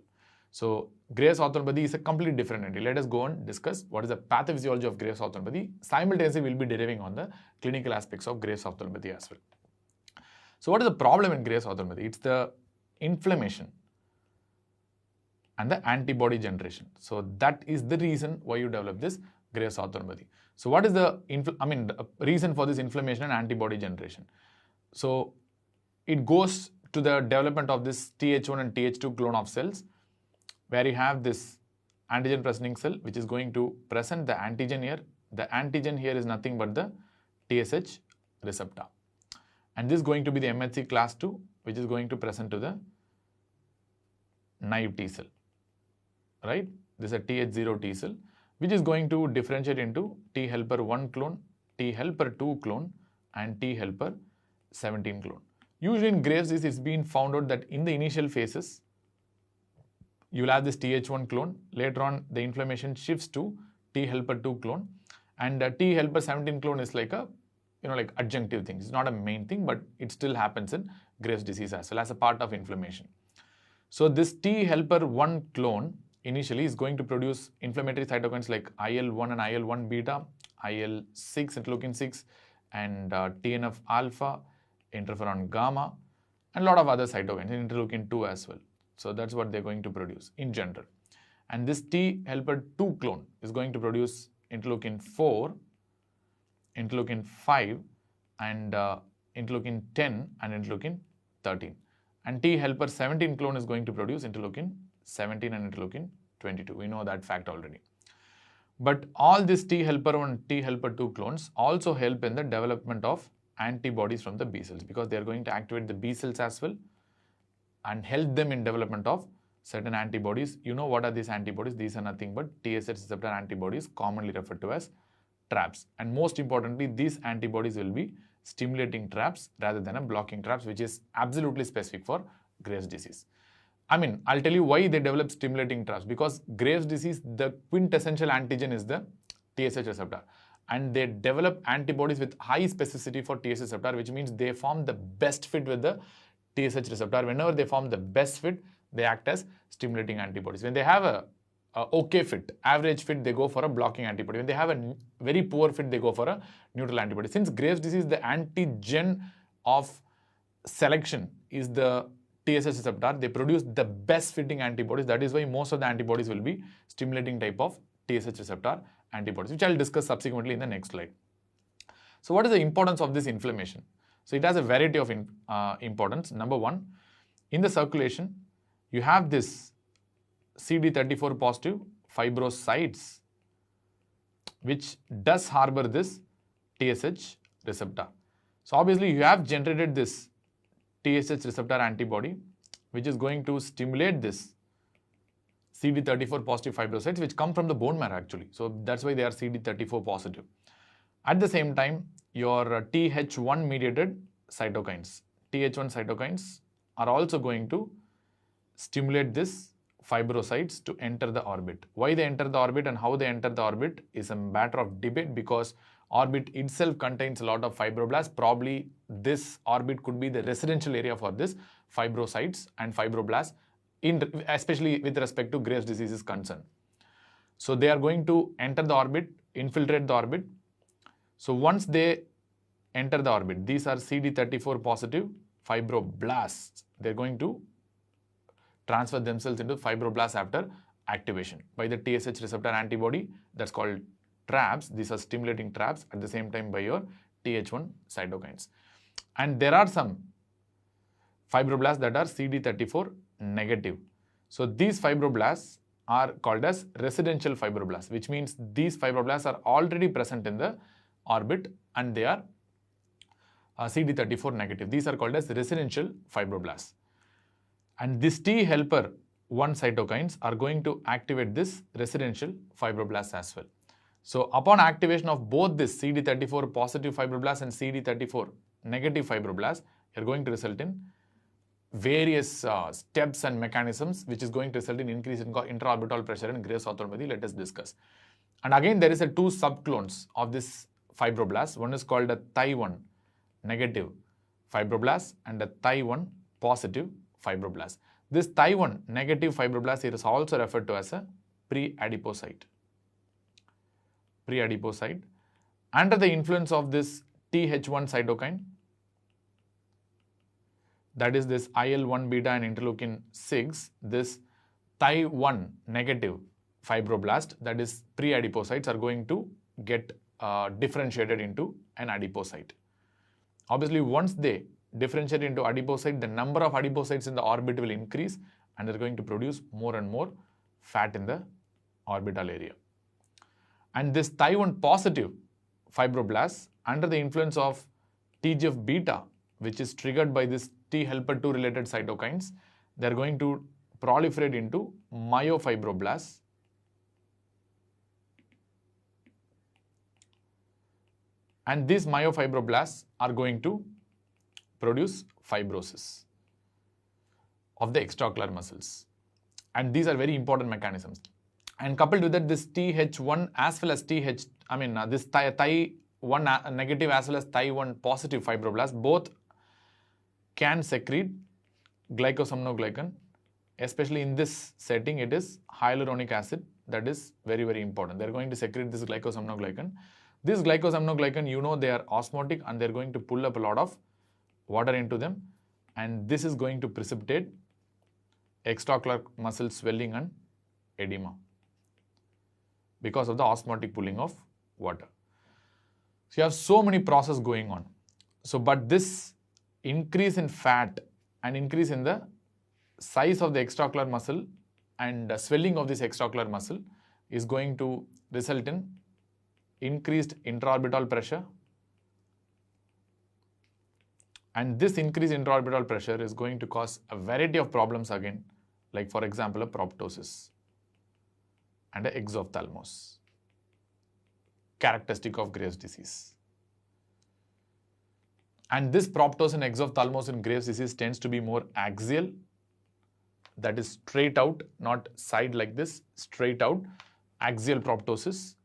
A: So Graves' ophthalmopathy is a completely different entity. Let us go and discuss what is the pathophysiology of Graves' ophthalmopathy. Simultaneously, we will be deriving on the clinical aspects of Graves' ophthalmopathy as well. So what is the problem in Graves' ophthalmopathy? It's the inflammation and the antibody generation. So that is the reason why you develop this Graves' ophthalmopathy. So what is the reason for this inflammation and antibody generation? So it goes to the development of this Th1 and Th2 clone of cells, where you have this antigen presenting cell which is going to present the antigen here. The antigen here is nothing but the TSH receptor. And this is going to be the MHC class 2, which is going to present to the naive T cell, right? This is a Th0 T cell, which is going to differentiate into T helper 1 clone, T helper 2 clone, and T helper 17 clone. Usually in Graves' disease, it's been found out that in the initial phases, you will have this Th1 clone. Later on, the inflammation shifts to T helper 2 clone, and T helper 17 clone is like a like adjunctive thing. It's not a main thing, but it still happens in Graves' disease as well as a part of inflammation. So this T helper 1 clone initially is going to produce inflammatory cytokines like IL-1 and IL-1 beta, IL-6, interleukin 6, and TNF alpha, interferon gamma, and a lot of other cytokines, interleukin 2 as well. So that's what they're going to produce in general. And this T helper 2 clone is going to produce interleukin 4, interleukin 5, and interleukin 10 and interleukin 13. And T helper 17 clone is going to produce interleukin 17 and interleukin 22. We know that fact already. But all these T helper 1 T helper 2 clones also help in the development of antibodies from the B cells, because they are going to activate the B cells as well and help them in development of certain antibodies. You know what are these antibodies? These are nothing but TSH receptor antibodies, commonly referred to as traps. And most importantly, these antibodies will be stimulating traps rather than a blocking traps, which is absolutely specific for Graves' disease. I mean, I'll tell you why they develop stimulating traps. Because Graves' disease, the quintessential antigen is the TSH receptor. And they develop antibodies with high specificity for TSH receptor, which means they form the best fit with the TSH receptor. Whenever they form the best fit, they act as stimulating antibodies. When they have a okay fit, average fit, they go for a blocking antibody. When they have a very poor fit, they go for a neutral antibody. Since Graves' disease, the antigen of selection is the TSH receptor, they produce the best fitting antibodies. That is why most of the antibodies will be stimulating type of TSH receptor antibodies, which I'll discuss subsequently in the next slide. So what is the importance of this inflammation? So it has a variety of importance. Number one, in the circulation, you have this CD34 positive fibrocytes, which does harbor this TSH receptor. So obviously you have generated this TSH receptor antibody, which is going to stimulate this CD34 positive fibrocytes, which come from the bone marrow actually. So that's why they are CD34 positive. At the same time, your TH1 mediated cytokines, TH1 cytokines are also going to stimulate this fibrocytes to enter the orbit. Why they enter the orbit and how they enter the orbit is a matter of debate, because orbit itself contains a lot of fibroblasts. Probably this orbit could be the residential area for this fibrocytes and fibroblasts, especially with respect to Graves' disease is concerned. So they are going to enter the orbit, infiltrate the orbit. So once they enter the orbit, these are CD34 positive fibroblasts. They're going to transfer themselves into fibroblasts after activation by the TSH receptor antibody, that's called traps. These are stimulating traps, at the same time by your TH1 cytokines. And there are some fibroblasts that are CD34 negative. So these fibroblasts are called as residential fibroblasts, which means these fibroblasts are already present in the orbit and they are CD34 negative. These are called as residential fibroblasts. And this T helper 1 cytokines are going to activate this residential fibroblasts as well. So upon activation of both this CD34 positive fibroblasts and CD34 negative fibroblasts, you're going to result in various steps and mechanisms, which is going to result in increase in intraorbital pressure and Graves' orthogonality. Let us discuss. And again, there is a 2 subclones of this fibroblast. One is called a Thi1 negative fibroblast and a Thi1 positive fibroblast. This Thi1 negative fibroblast is also referred to as a pre-adipocyte. Pre-adipocyte. Under the influence of this TH1 cytokine, that is this IL-1 beta and interleukin 6, this Thi1 negative fibroblast, that is pre-adipocytes, are going to get differentiated into an adipocyte. Obviously, once they differentiate into adipocyte, the number of adipocytes in the orbit will increase and they're going to produce more and more fat in the orbital area. And this Thi1 positive fibroblasts, under the influence of TGF beta, which is triggered by this T helper 2 related cytokines, they are going to proliferate into myofibroblasts. And these myofibroblasts are going to produce fibrosis of the extraocular muscles. And these are very important mechanisms. And coupled with that, this TH1 as well as this Thi1 negative as well as Thi1 positive fibroblasts both can secrete glycosaminoglycan. Especially in this setting, it is hyaluronic acid that is very, very important. They're going to secrete this glycosaminoglycan. This glycosaminoglycan, they are osmotic and they're going to pull up a lot of water into them. And this is going to precipitate extraocular muscle swelling and edema because of the osmotic pulling of water. So you have so many processes going on. So, but this increase in fat and increase in the size of the extraocular muscle and swelling of this extraocular muscle is going to result in increased intraorbital pressure. And this increased intraorbital pressure is going to cause a variety of problems again, like for example, a proptosis and an exophthalmos, characteristic of Graves' disease. And this proptosis and exophthalmos in Graves' disease tends to be more axial, that is straight out, not side like this, straight out, axial proptosis.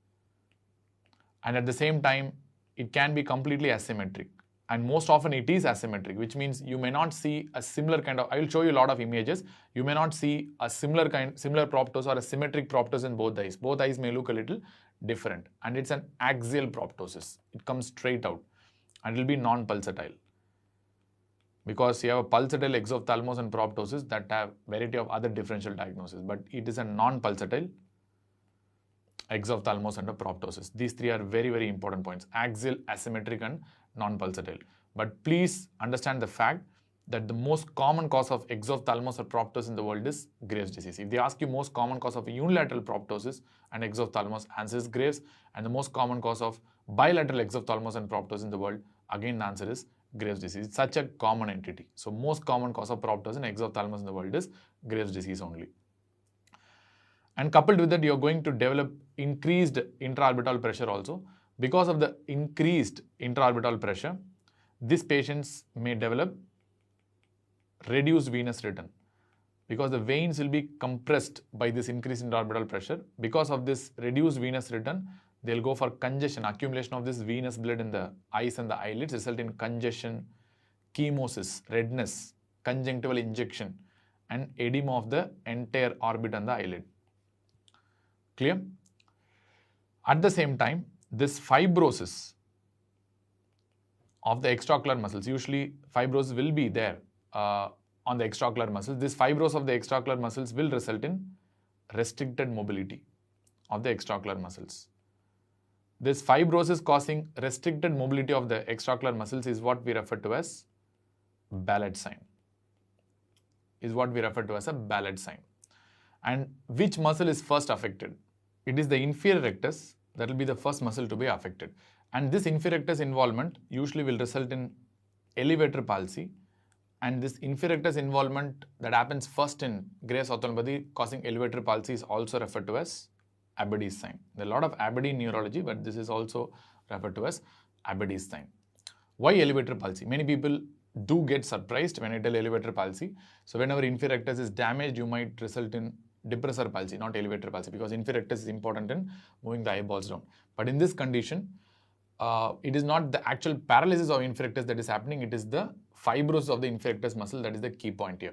A: And at the same time, it can be completely asymmetric. And most often it is asymmetric, which means you may not see a similar kind of, I will show you a lot of images. You may not see a similar proptosis or a symmetric proptosis in both eyes. Both eyes may look a little different. And it's an axial proptosis. It comes straight out and it will be non-pulsatile. Because you have a pulsatile exophthalmos and proptosis that have variety of other differential diagnoses, but it is a non-pulsatile exophthalmos and a proptosis. These three are very, very important points: axial, asymmetric and non-pulsatile. But please understand the fact that the most common cause of exophthalmos or proptosis in the world is Graves' disease. If they ask you most common cause of unilateral proptosis and exophthalmos, answer is Graves, and the most common cause of bilateral exophthalmos and proptosis in the world, again the answer is Graves' disease. It's such a common entity. So most common cause of proptosis and exophthalmos in the world is Graves' disease only. And coupled with that, you're going to develop increased intraorbital pressure also. Because of the increased intraorbital pressure, these patients may develop reduced venous return because the veins will be compressed by this increased intraorbital pressure. Because of this reduced venous return, they'll go for congestion, accumulation of this venous blood in the eyes and the eyelids, result in congestion, chemosis, redness, conjunctival injection, and edema of the entire orbit and the eyelid. Clear? At the same time, this fibrosis of the extraocular muscles, usually fibrosis will be there on the extraocular muscles. This fibrosis of the extraocular muscles will result in restricted mobility of the extraocular muscles. This fibrosis causing restricted mobility of the extraocular muscles is what we refer to as Ballard sign. And which muscle is first affected? It is the inferior rectus that will be the first muscle to be affected. And this inferior rectus involvement usually will result in elevator palsy. And this inferior rectus involvement that happens first in Graves' ophthalmopathy causing elevator palsy is also referred to as Abede's sign. There are a lot of Abede in neurology, but this is also referred to as Abede's sign. Why elevator palsy? Many people do get surprised when I tell elevator palsy. So whenever inferior rectus is damaged, you might result in depressor palsy, not elevator palsy, because inferior rectus is important in moving the eyeballs down. But in this condition, it is not the actual paralysis of inferior rectus that is happening, it is the fibrosis of the inferior rectus muscle that is the key point here.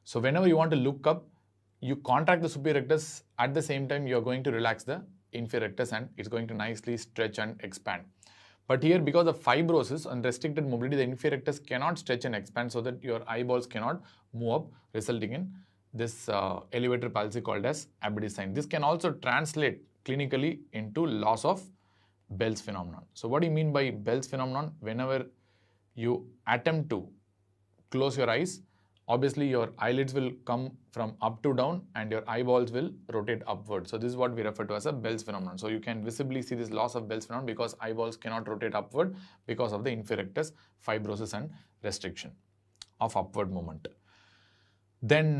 A: So whenever you want to look up, you contract the superior rectus, at the same time you are going to relax the inferior rectus and it's going to nicely stretch and expand. But here, because of fibrosis and restricted mobility, the inferior rectus cannot stretch and expand so that your eyeballs cannot move up, resulting in this elevator palsy called as Abede's sign. This can also translate clinically into loss of Bell's phenomenon. So what do you mean by Bell's phenomenon? Whenever you attempt to close your eyes obviously your eyelids will come from up to down and your eyeballs will rotate upward. So this is what we refer to as a Bell's phenomenon. So you can visibly see this loss of Bell's phenomenon because eyeballs cannot rotate upward because of the inferior rectus fibrosis and restriction of upward movement. Then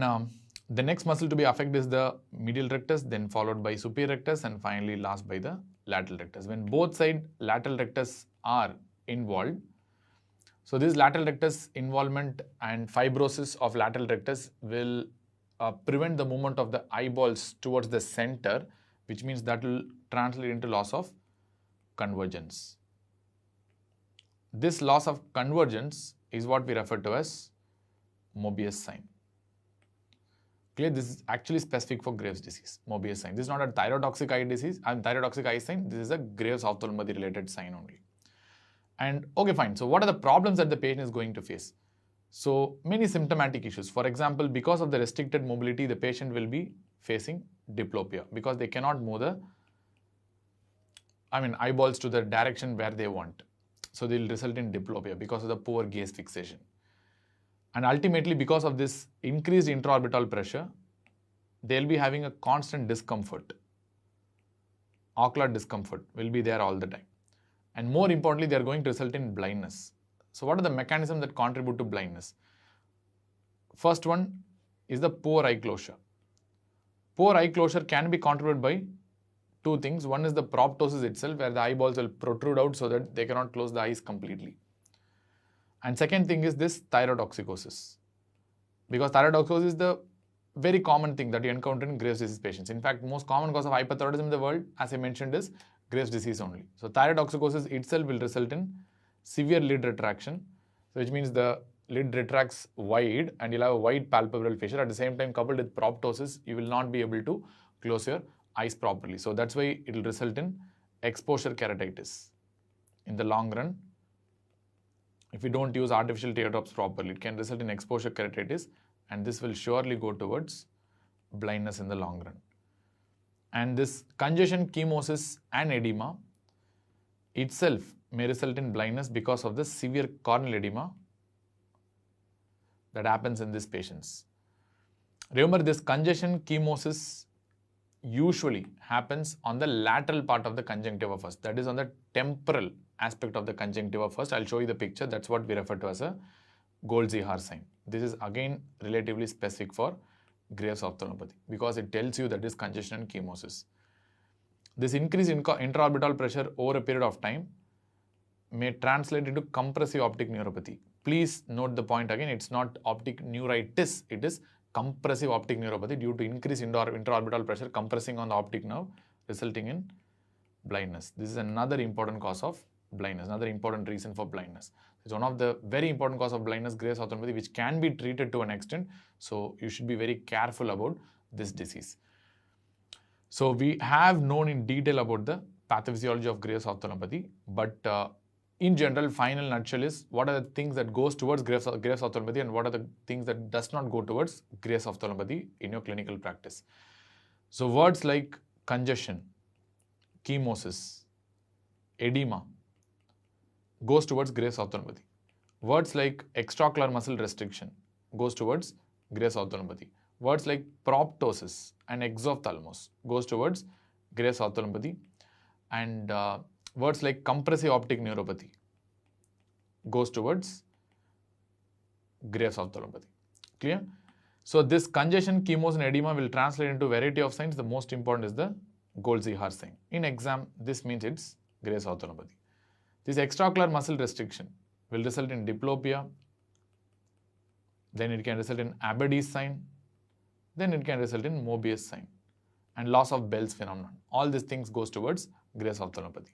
A: the next muscle to be affected is the medial rectus, then followed by superior rectus, and finally last by the lateral rectus. When both side lateral rectus are involved, so this lateral rectus involvement and fibrosis of lateral rectus will prevent the movement of the eyeballs towards the center, which means that will translate into loss of convergence. This loss of convergence is what we refer to as Mobius sign. Clear? This is actually specific for Graves' disease, Mobius sign. This is not a thyrotoxic eye disease and thyrotoxic eye sign. This is a Graves' ophthalmopathy related sign only. And okay, fine. So what are the problems that the patient is going to face? So many symptomatic issues. For example, because of the restricted mobility, the patient will be facing diplopia because they cannot move the eyeballs to the direction where they want. So they will result in diplopia because of the poor gaze fixation. And ultimately, because of this increased intraorbital pressure, they'll be having a constant discomfort. Ocular discomfort will be there all the time. And more importantly, they are going to result in blindness. So what are the mechanisms that contribute to blindness? First one is the poor eye closure. Poor eye closure can be contributed by two things. One is the proptosis itself, where the eyeballs will protrude out so that they cannot close the eyes completely. And second thing is this thyrotoxicosis. Because thyrotoxicosis is the very common thing that you encounter in Graves' disease patients. In fact, most common cause of hyperthyroidism in the world, as I mentioned, is Graves' disease only. So thyrotoxicosis itself will result in severe lid retraction, which means the lid retracts wide and you'll have a wide palpebral fissure. At the same time, coupled with proptosis, you will not be able to close your eyes properly. So that's why it will result in exposure keratitis in the long run. If you don't use artificial tear drops properly, it can result in exposure keratitis, and this will surely go towards blindness in the long run. And this congestion, chemosis and edema itself may result in blindness because of the severe corneal edema that happens in these patients. Remember, this congestion, chemosis usually happens on the lateral part of the conjunctiva first, that is on the temporal aspect of the conjunctiva first. I'll show you the picture. That's what we refer to as a Golgi-Haar sign. This is again relatively specific for Graves' ophthalmopathy because it tells you that is congestion and chemosis. This increase in intraorbital pressure over a period of time may translate into compressive optic neuropathy. Please note the point again, it's not optic neuritis, it is compressive optic neuropathy due to increased intraorbital pressure compressing on the optic nerve, resulting in blindness. This is another important cause of blindness, another important reason for blindness. It's one of the very important cause of blindness, Graves' ophthalmopathy, which can be treated to an extent. So you should be very careful about this disease. So we have known in detail about the pathophysiology of Graves' ophthalmopathy, but in general, final nutshell is what are the things that goes towards Graves' ophthalmopathy and what are the things that does not go towards Graves' ophthalmopathy in your clinical practice. So words like congestion, chemosis, edema goes towards Graves' ophthalmopathy. Words like extraocular muscle restriction goes towards Graves' ophthalmopathy. Words like proptosis and exophthalmos goes towards Graves' ophthalmopathy. And words like compressive optic neuropathy goes towards Graves' ophthalmopathy. Clear? So this congestion, chemosis and edema will translate into a variety of signs. The most important is the Golgi-Haar sign. In exam, this means it's Graves' ophthalmopathy. This extraocular muscle restriction will result in diplopia, then it can result in Abadie's sign, then it can result in Mobius sign and loss of Bell's phenomenon. All these things goes towards Graves' ophthalmopathy.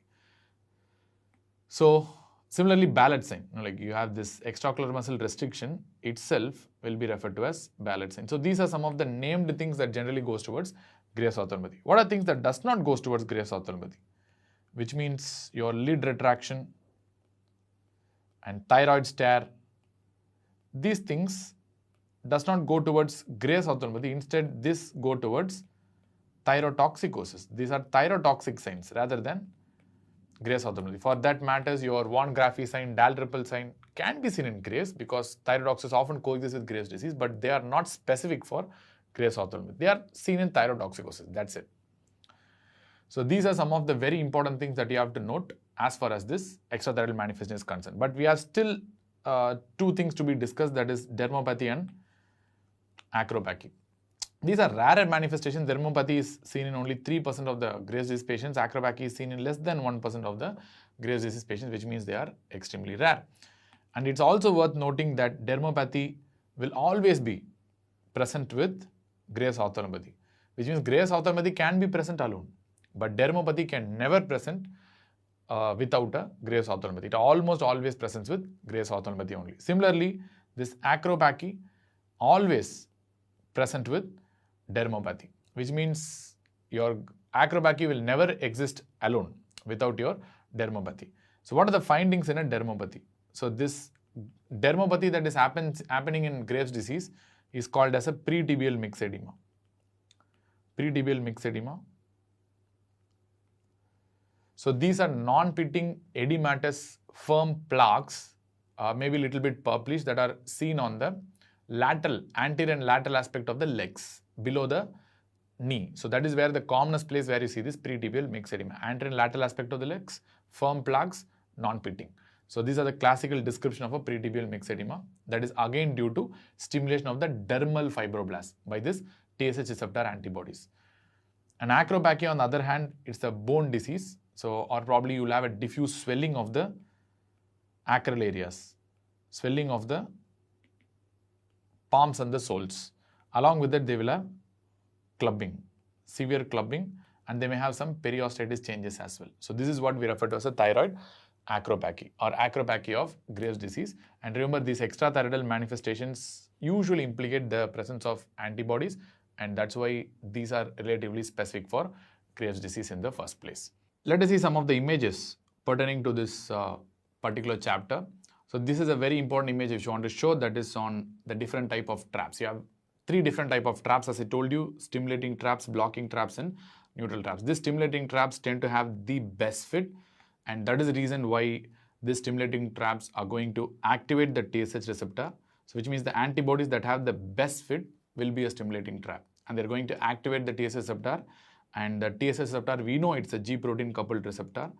A: So similarly, Ballard sign, like you have this extraocular muscle restriction itself will be referred to as Ballard sign. So these are some of the named things that generally goes towards Graves' ophthalmopathy. What are things that does not goes towards Graves' ophthalmopathy? Which means your lid retraction and thyroid stare. These things does not go towards Graves' ophthalmopathy. Instead, this go towards thyrotoxicosis. These are thyrotoxic signs rather than Graves' ophthalmopathy. For that matters, your Von Graffi sign, Dahl-Rippel sign can be seen in Graves because thyroidoxis often coexist with Graves' disease, but they are not specific for Graves' ophthalmopathy. They are seen in thyrotoxicosis. That's it. So these are some of the very important things that you have to note as far as this extrathyroidal manifestation is concerned. But we have still two things to be discussed, that is dermopathy and acropathy. These are rarer manifestations. Dermopathy is seen in only 3% of the Graves' disease patients. Acropathy is seen in less than 1% of the Graves' disease patients, which means they are extremely rare. And it's also worth noting that dermopathy will always be present with Graves' ophthalmopathy, which means Graves' ophthalmopathy can be present alone, but dermopathy can never present without a Graves' ophthalmopathy. It almost always presents with Graves' ophthalmopathy only. Similarly, this acropathy always present with dermopathy, which means your acropathy will never exist alone without your dermopathy. So what are the findings in a dermopathy? So this dermopathy that is happening in Graves' disease is called as a pretibial mixed edema. Pretibial mixed edema. So these are non-pitting edematous firm plaques, maybe a little bit purplish, that are seen on the lateral, anterior and lateral aspect of the legs below the knee. So that is where the commonest place where you see this pretibial mixed edema. Anterior and lateral aspect of the legs, firm plaques, non-pitting. So these are the classical description of a pretibial mixed edema, that is again due to stimulation of the dermal fibroblasts by this TSH receptor antibodies. And acropathy, on the other hand, it's a bone disease. So, or probably you'll have a diffuse swelling of the acral areas, swelling of the palms and the soles. Along with that, they will have clubbing, severe clubbing, and they may have some periostitis changes as well. So this is what we refer to as a thyroid acropathy or acropathy of Graves' disease. And remember, these extrathyroidal manifestations usually implicate the presence of antibodies, and that's why these are relatively specific for Graves' disease in the first place. Let us see some of the images pertaining to this particular chapter. So this is a very important image if you want to show, that is on the different type of traps. You have three different type of traps, as I told you: stimulating traps, blocking traps, and neutral traps. These stimulating traps tend to have the best fit, and that is the reason why these stimulating traps are going to activate the TSH receptor. So which means the antibodies that have the best fit will be a stimulating trap, and they're going to activate the TSH receptor. And the TSH receptor, we know it's a G protein coupled receptor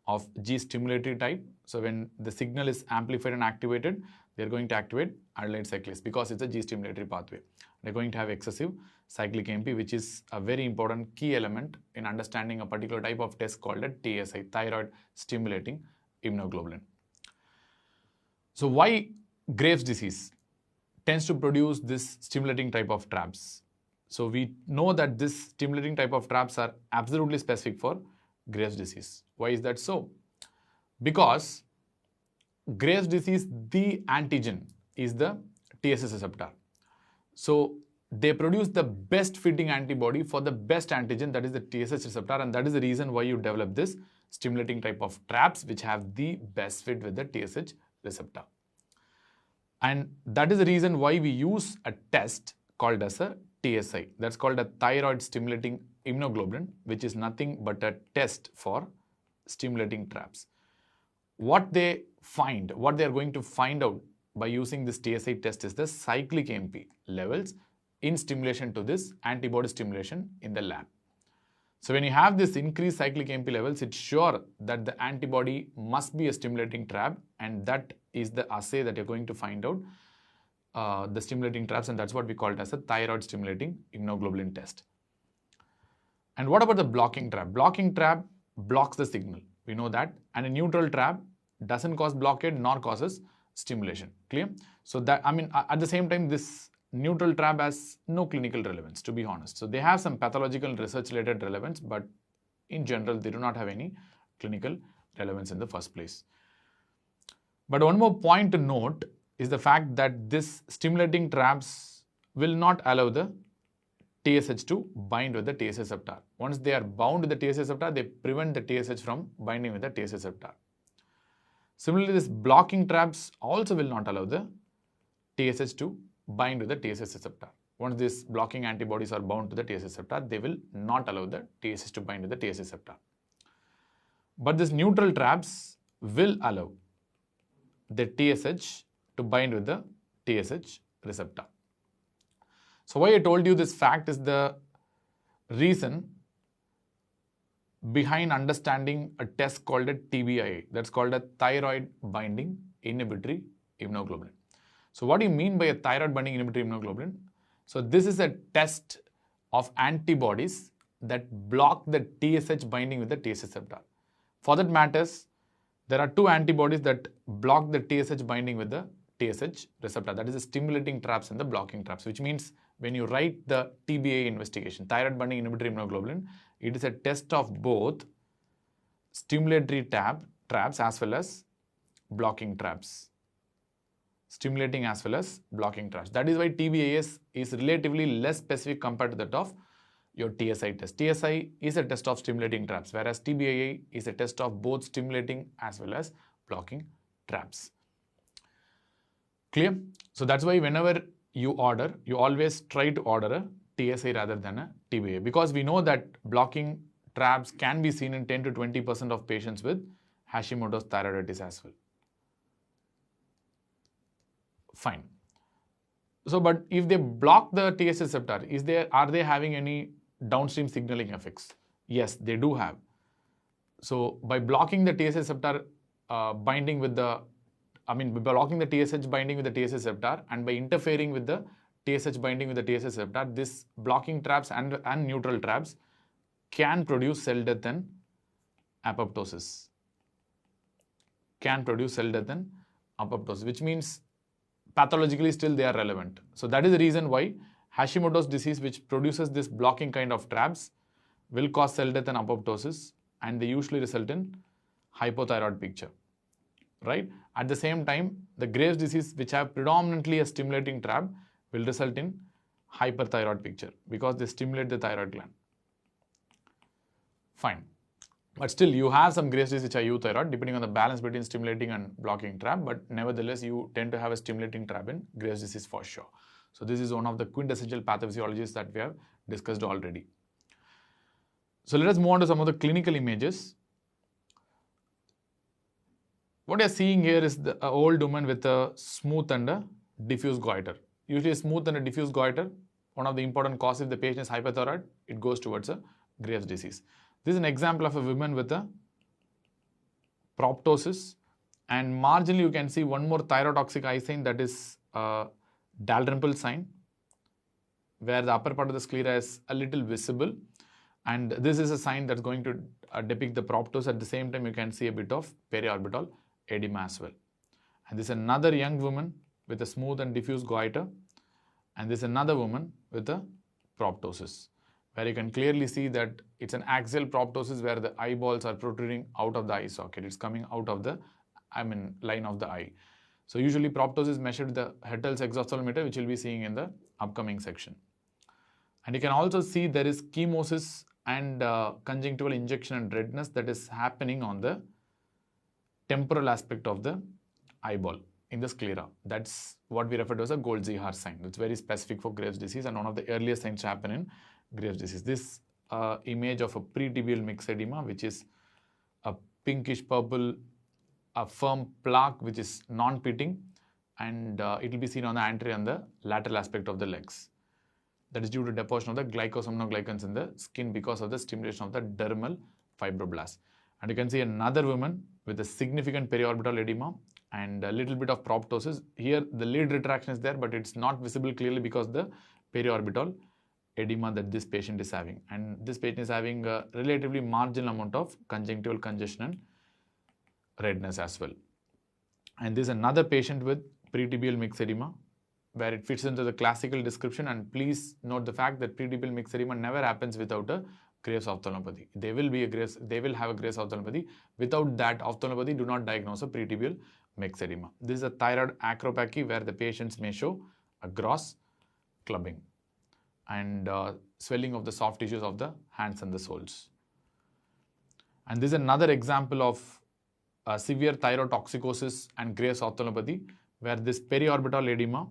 A: of G stimulatory type. So when the signal is amplified and activated, they're going to activate adenylate cyclase because it's a G stimulatory pathway. They're going to have excessive cyclic AMP, which is a very important key element in understanding a particular type of test called a TSI, thyroid stimulating immunoglobulin. So why Graves' disease tends to produce this stimulating type of traps? So we know that this stimulating type of traps are absolutely specific for Graves' disease. Why is that so? Because Graves' disease, the antigen is the TSH receptor. So they produce the best fitting antibody for the best antigen, that is the TSH receptor, and that is the reason why you develop this stimulating type of traps which have the best fit with the TSH receptor. And that is the reason why we use a test called as a TSI. That's called a thyroid stimulating immunoglobulin, which is nothing but a test for stimulating traps. What they are going to find out by using this TSI test is the cyclic AMP levels in stimulation to this antibody stimulation in the lab. So when you have this increased cyclic AMP levels, it's sure that the antibody must be a stimulating trap, and that is the assay that you're going to find out the stimulating traps, and that's what we call it as a thyroid stimulating immunoglobulin test. And what about the blocking trap? Blocking trap blocks the signal, we know that, and a neutral trap doesn't cause blockade nor causes stimulation. Clear? So that, I mean, at the same time, this neutral trap has no clinical relevance, to be honest. So they have some pathological and research related relevance, but in general they do not have any clinical relevance in the first place. But one more point to note is the fact that this stimulating traps will not allow the TSH to bind with the TSH receptor. Once they are bound with the TSH receptor, they prevent the TSH from binding with the TSH receptor. Similarly, this blocking traps also will not allow the TSH to bind with the TSH receptor. Once these blocking antibodies are bound to the TSH receptor, they will not allow the TSH to bind with the TSH receptor. But these neutral traps will allow the TSH to bind with the TSH receptor. So why I told you this fact is the reason behind understanding a test called a TBIA, that's called a thyroid binding inhibitory immunoglobulin. So what do you mean by a thyroid binding inhibitory immunoglobulin? So this is a test of antibodies that block the TSH binding with the TSH receptor. For that matters, there are two antibodies that block the TSH binding with the TSH receptor. That is the stimulating traps and the blocking traps, which means when you write the TBA investigation, thyroid binding inhibitory immunoglobulin, it is a test of both stimulatory traps as well as blocking traps. Stimulating as well as blocking traps. That is why TBAS is relatively less specific compared to that of your TSI test. TSI is a test of stimulating traps, whereas TBIA is a test of both stimulating as well as blocking traps. Clear? So that's why whenever you order, you always try to order a TSI rather than a TBA, because we know that blocking traps can be seen in 10 to 20% of patients with Hashimoto's thyroiditis as well. Fine. So, but if they block the TSH receptor, are they having any downstream signaling effects? Yes, they do have. So, by blocking the TSH receptor binding with the, by blocking the TSH binding with the TSH receptor and by interfering with the TSH binding with the TSH receptor, this blocking traps and neutral traps can produce cell death and apoptosis. Which means pathologically still they are relevant. So that is the reason why Hashimoto's disease, which produces this blocking kind of traps, will cause cell death and apoptosis, and they usually result in hypothyroid picture, right? At the same time, the Graves' disease, which have predominantly a stimulating trap, will result in hyperthyroid picture because they stimulate the thyroid gland. Fine. But still, you have some Graves' disease which are euthyroid, depending on the balance between stimulating and blocking trap. But nevertheless, you tend to have a stimulating trap in Graves' disease for sure. So this is one of the quintessential pathophysiologies that we have discussed already. So let us move on to some of the clinical images. What you're seeing here is the old woman with a smooth and a diffuse goiter. Usually a smooth and a diffuse goiter, one of the important causes if the patient is hyperthyroid, it goes towards a Graves' disease. This is an example of a woman with a proptosis, and marginally you can see one more thyrotoxic eye sign, that is Dalrymple sign, where the upper part of the sclera is a little visible, and this is a sign that's going to depict the proptosis. At the same time, you can see a bit of periorbital edema as well. And this is another young woman with a smooth and diffuse goiter, and this is another woman with a proptosis, where you can clearly see that it's an axial proptosis where the eyeballs are protruding out of the eye socket. It's coming out of the line of the eye. So usually proptosis is measured with the Hertel's exophthalmometer, which we'll be seeing in the upcoming section. And you can also see there is chemosis and conjunctival injection and redness that is happening on the temporal aspect of the eyeball in the sclera. That's what we refer to as a Goldziher sign. It's very specific for Graves' disease and one of the earliest signs to happen in Graves' disease. This image of a pretibial mixed edema, which is a pinkish purple, a firm plaque which is non-pitting, and it will be seen on the anterior and the lateral aspect of the legs. That is due to deposition of the glycosaminoglycans in the skin because of the stimulation of the dermal fibroblasts. And you can see another woman with a significant periorbital edema and a little bit of proptosis. Here the lid retraction is there, but it's not visible clearly because the periorbital edema that this patient is having. And this patient is having a relatively marginal amount of conjunctival congestion and redness as well. And this is another patient with pretibial mixed edema, where it fits into the classical description. And please note the fact that pretibial mixed edema never happens without a Graves' ophthalmopathy. They will have a Graves' ophthalmopathy. Without that ophthalmopathy, do not diagnose a pretibial mixed edema. This is a thyroid acropathy where the patients may show a gross clubbing and swelling of the soft tissues of the hands and the soles. And this is another example of severe thyrotoxicosis and Graves' ophthalmopathy, where this periorbital edema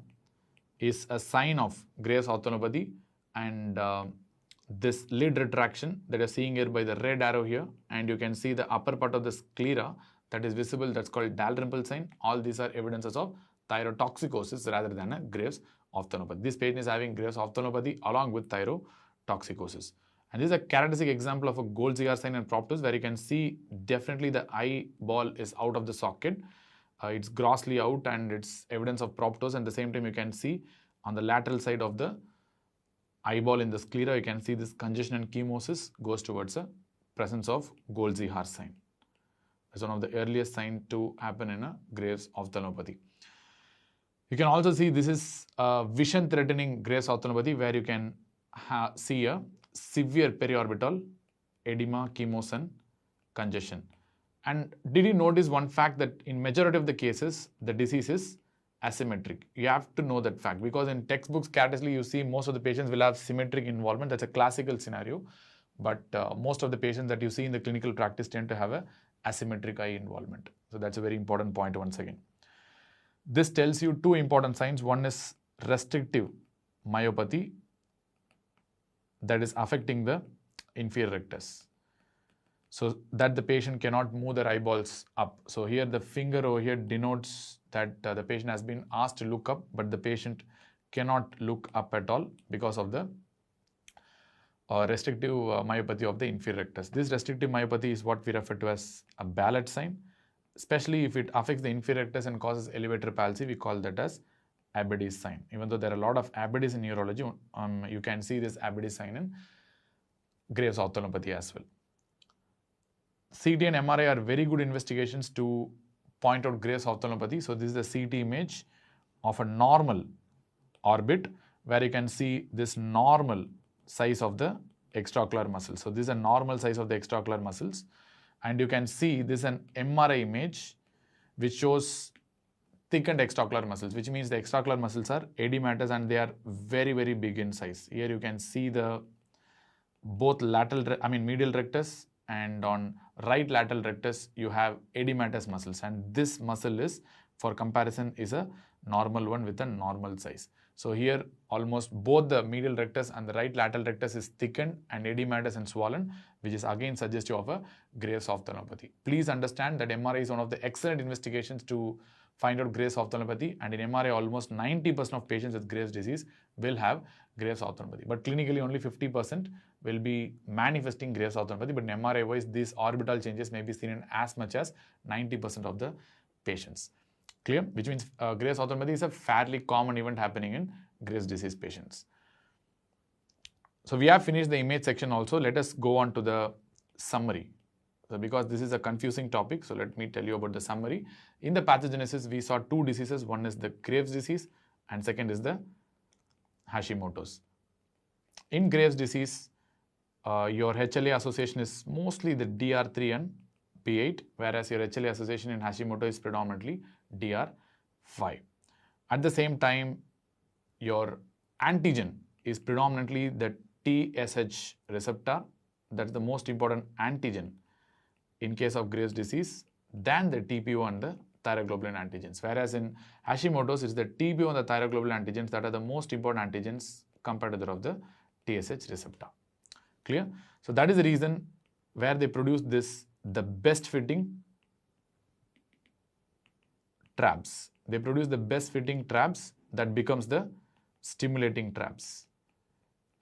A: is a sign of Graves' ophthalmopathy, and this lid retraction that you're seeing here by the red arrow here, and you can see the upper part of the sclera that is visible, that's called Dalrymple sign. All these are evidences of thyrotoxicosis rather than a Graves' ophthalmopathy. This patient is having Graves' ophthalmopathy along with thyrotoxicosis. And this is a characteristic example of a Gold-Zigar sign and proptosis, where you can see definitely the eyeball is out of the socket. It's grossly out, and it's evidence of proptosis. And at the same time, you can see on the lateral side of the eyeball in the sclera, you can see this congestion and chemosis goes towards a presence of Gold-Zigar sign. It's one of the earliest signs to happen in a Graves' ophthalmopathy. You can also see this is a vision-threatening Graves' ophthalmopathy, where you can see a severe periorbital edema, chemosis, and congestion. And did you notice one fact, that in majority of the cases, the disease is asymmetric? You have to know that fact, because in textbooks, characteristically, you see most of the patients will have symmetric involvement. That's a classical scenario. But most of the patients that you see in the clinical practice tend to have a asymmetric eye involvement. So that's a very important point once again. This tells you two important signs. One is restrictive myopathy, that is affecting the inferior rectus, so that the patient cannot move their eyeballs up. So here the finger over here denotes that the patient has been asked to look up, but the patient cannot look up at all because of the restrictive myopathy of the inferior rectus. This restrictive myopathy is what we refer to as a Ballot sign. Especially if it affects the inferior rectus and causes elevator palsy, we call that as Abadie sign. Even though there are a lot of Abadies in neurology, you can see this Abadie sign in Graves' ophthalmopathy as well. CT and MRI are very good investigations to point out Graves' ophthalmopathy. So this is a CT image of a normal orbit, where you can see this normal size of the extraocular muscles. So this is a normal size of the extraocular muscles. And you can see this is an MRI image which shows thickened extraocular muscles, which means the extraocular muscles are edematous and they are very, very big in size. Here you can see the both medial rectus, and on right lateral rectus you have edematous muscles, and this muscle is, for comparison, is a normal one with a normal size. So here almost both the medial rectus and the right lateral rectus is thickened and edematous and swollen, which is again suggestive of a Graves' ophthalmopathy. Please understand that MRI is one of the excellent investigations to find out Graves' ophthalmopathy, and in MRI almost 90% of patients with Graves' disease will have Graves' ophthalmopathy. But clinically only 50% will be manifesting Graves' ophthalmopathy, but in MRI wise these orbital changes may be seen in as much as 90% of the patients. Clear? Which means Graves' ophthalmopathy is a fairly common event happening in Graves' disease patients. So we have finished the image section also. Let us go on to the summary. So because this is a confusing topic, so let me tell you about the summary. In the pathogenesis, we saw two diseases. One is the Graves' disease and second is the Hashimoto's. In Graves' disease, your HLA association is mostly the DR3 and P8, whereas your HLA association in Hashimoto is predominantly DR5. At the same time, your antigen is predominantly the TSH receptor. That's the most important antigen in case of Graves' disease than the TPO and the thyroglobulin antigens. Whereas in Hashimoto's, it's the TPO and the thyroglobulin antigens that are the most important antigens compared to that of the TSH receptor. Clear? So that is the reason where they produce the best fitting traps. They produce the best fitting traps that becomes the stimulating traps.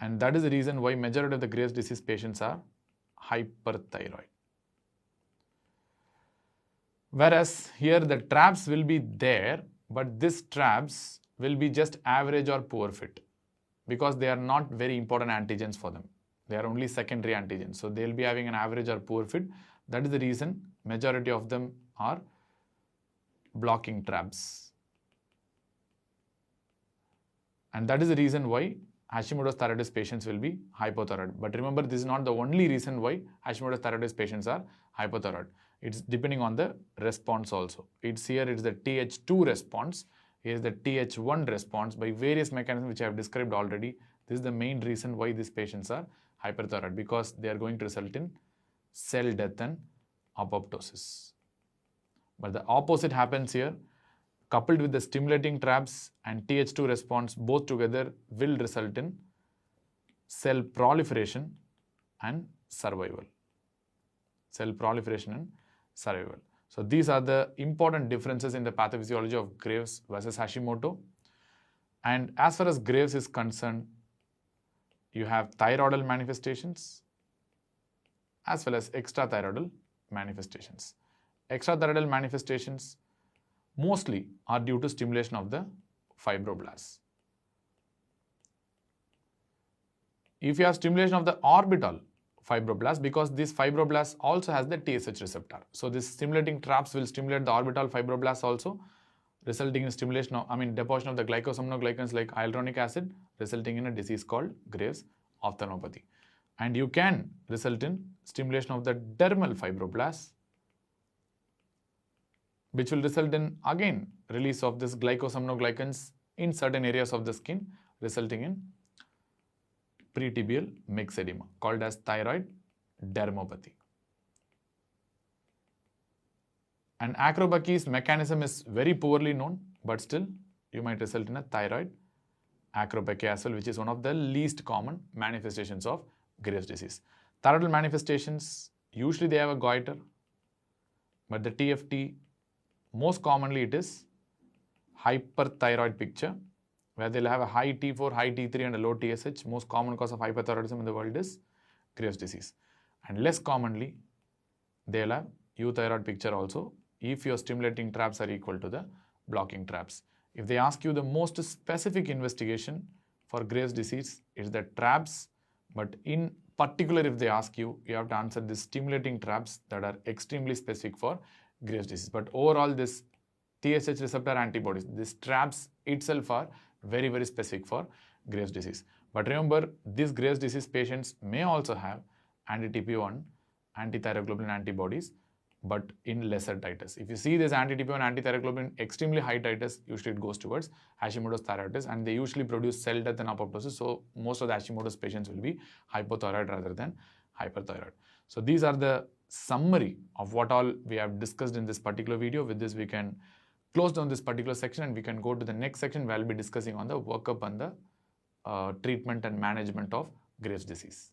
A: And that is the reason why majority of the Graves' disease patients are hyperthyroid. Whereas here the traps will be there, but these traps will be just average or poor fit because they are not very important antigens for them. They are only secondary antigens. So they'll be having an average or poor fit. That is the reason majority of them are blocking traps. And that is the reason why Hashimoto's thyroiditis patients will be hypothyroid. But remember, this is not the only reason why Hashimoto's thyroiditis patients are hypothyroid. It's depending on the response also. It's the Th2 response. Here is the Th1 response by various mechanisms which I have described already. This is the main reason why these patients are hyperthyroid, because they are going to result in cell death and apoptosis. But the opposite happens here. Coupled with the stimulating traps and Th2 response, both together will result in cell proliferation and survival. Cell proliferation and survival. So these are the important differences in the pathophysiology of Graves versus Hashimoto. And as far as Graves is concerned, you have thyroidal manifestations as well as extrathyroidal manifestations. Extrathyroidal manifestations mostly are due to stimulation of the fibroblasts. If you have stimulation of the orbital fibroblast, because this fibroblast also has the TSH receptor. So this stimulating traps will stimulate the orbital fibroblasts also, resulting in stimulation of, deposition of the glycosaminoglycans like hyaluronic acid, resulting in a disease called Graves' ophthalmopathy. And you can result in stimulation of the dermal fibroblasts, which will result in again release of this glycosaminoglycans in certain areas of the skin, resulting in pretibial myxedema called as thyroid dermopathy. And Acrobachi's mechanism is very poorly known, but still you might result in a thyroid acrobachi as well, which is one of the least common manifestations of Graves' disease. Thyroidal manifestations, usually they have a goiter, but the TFT, most commonly it is hyperthyroid picture, where they'll have a high T4, high T3 and a low TSH. Most common cause of hyperthyroidism in the world is Graves' disease. And less commonly, they'll have euthyroid picture also if your stimulating traps are equal to the blocking traps. If they ask you the most specific investigation for Graves' disease, it's the traps, but in particular if they ask you, you have to answer the stimulating traps that are extremely specific for Graves' disease. But overall, this TSH receptor antibodies, these traps itself are very, very specific for Graves' disease. But remember, these Graves' disease patients may also have anti-TP1, anti-thyroglobulin antibodies, but in lesser titers. If you see this anti-TP1, anti-thyroglobulin extremely high titers, usually it goes towards Hashimoto's thyroiditis, and they usually produce cell death and apoptosis. So most of the Hashimoto's patients will be hypothyroid rather than hyperthyroid. So these are the summary of what all we have discussed in this particular video. With this, we can close down this particular section and we can go to the next section where I'll be discussing on the workup and the treatment and management of Graves' disease.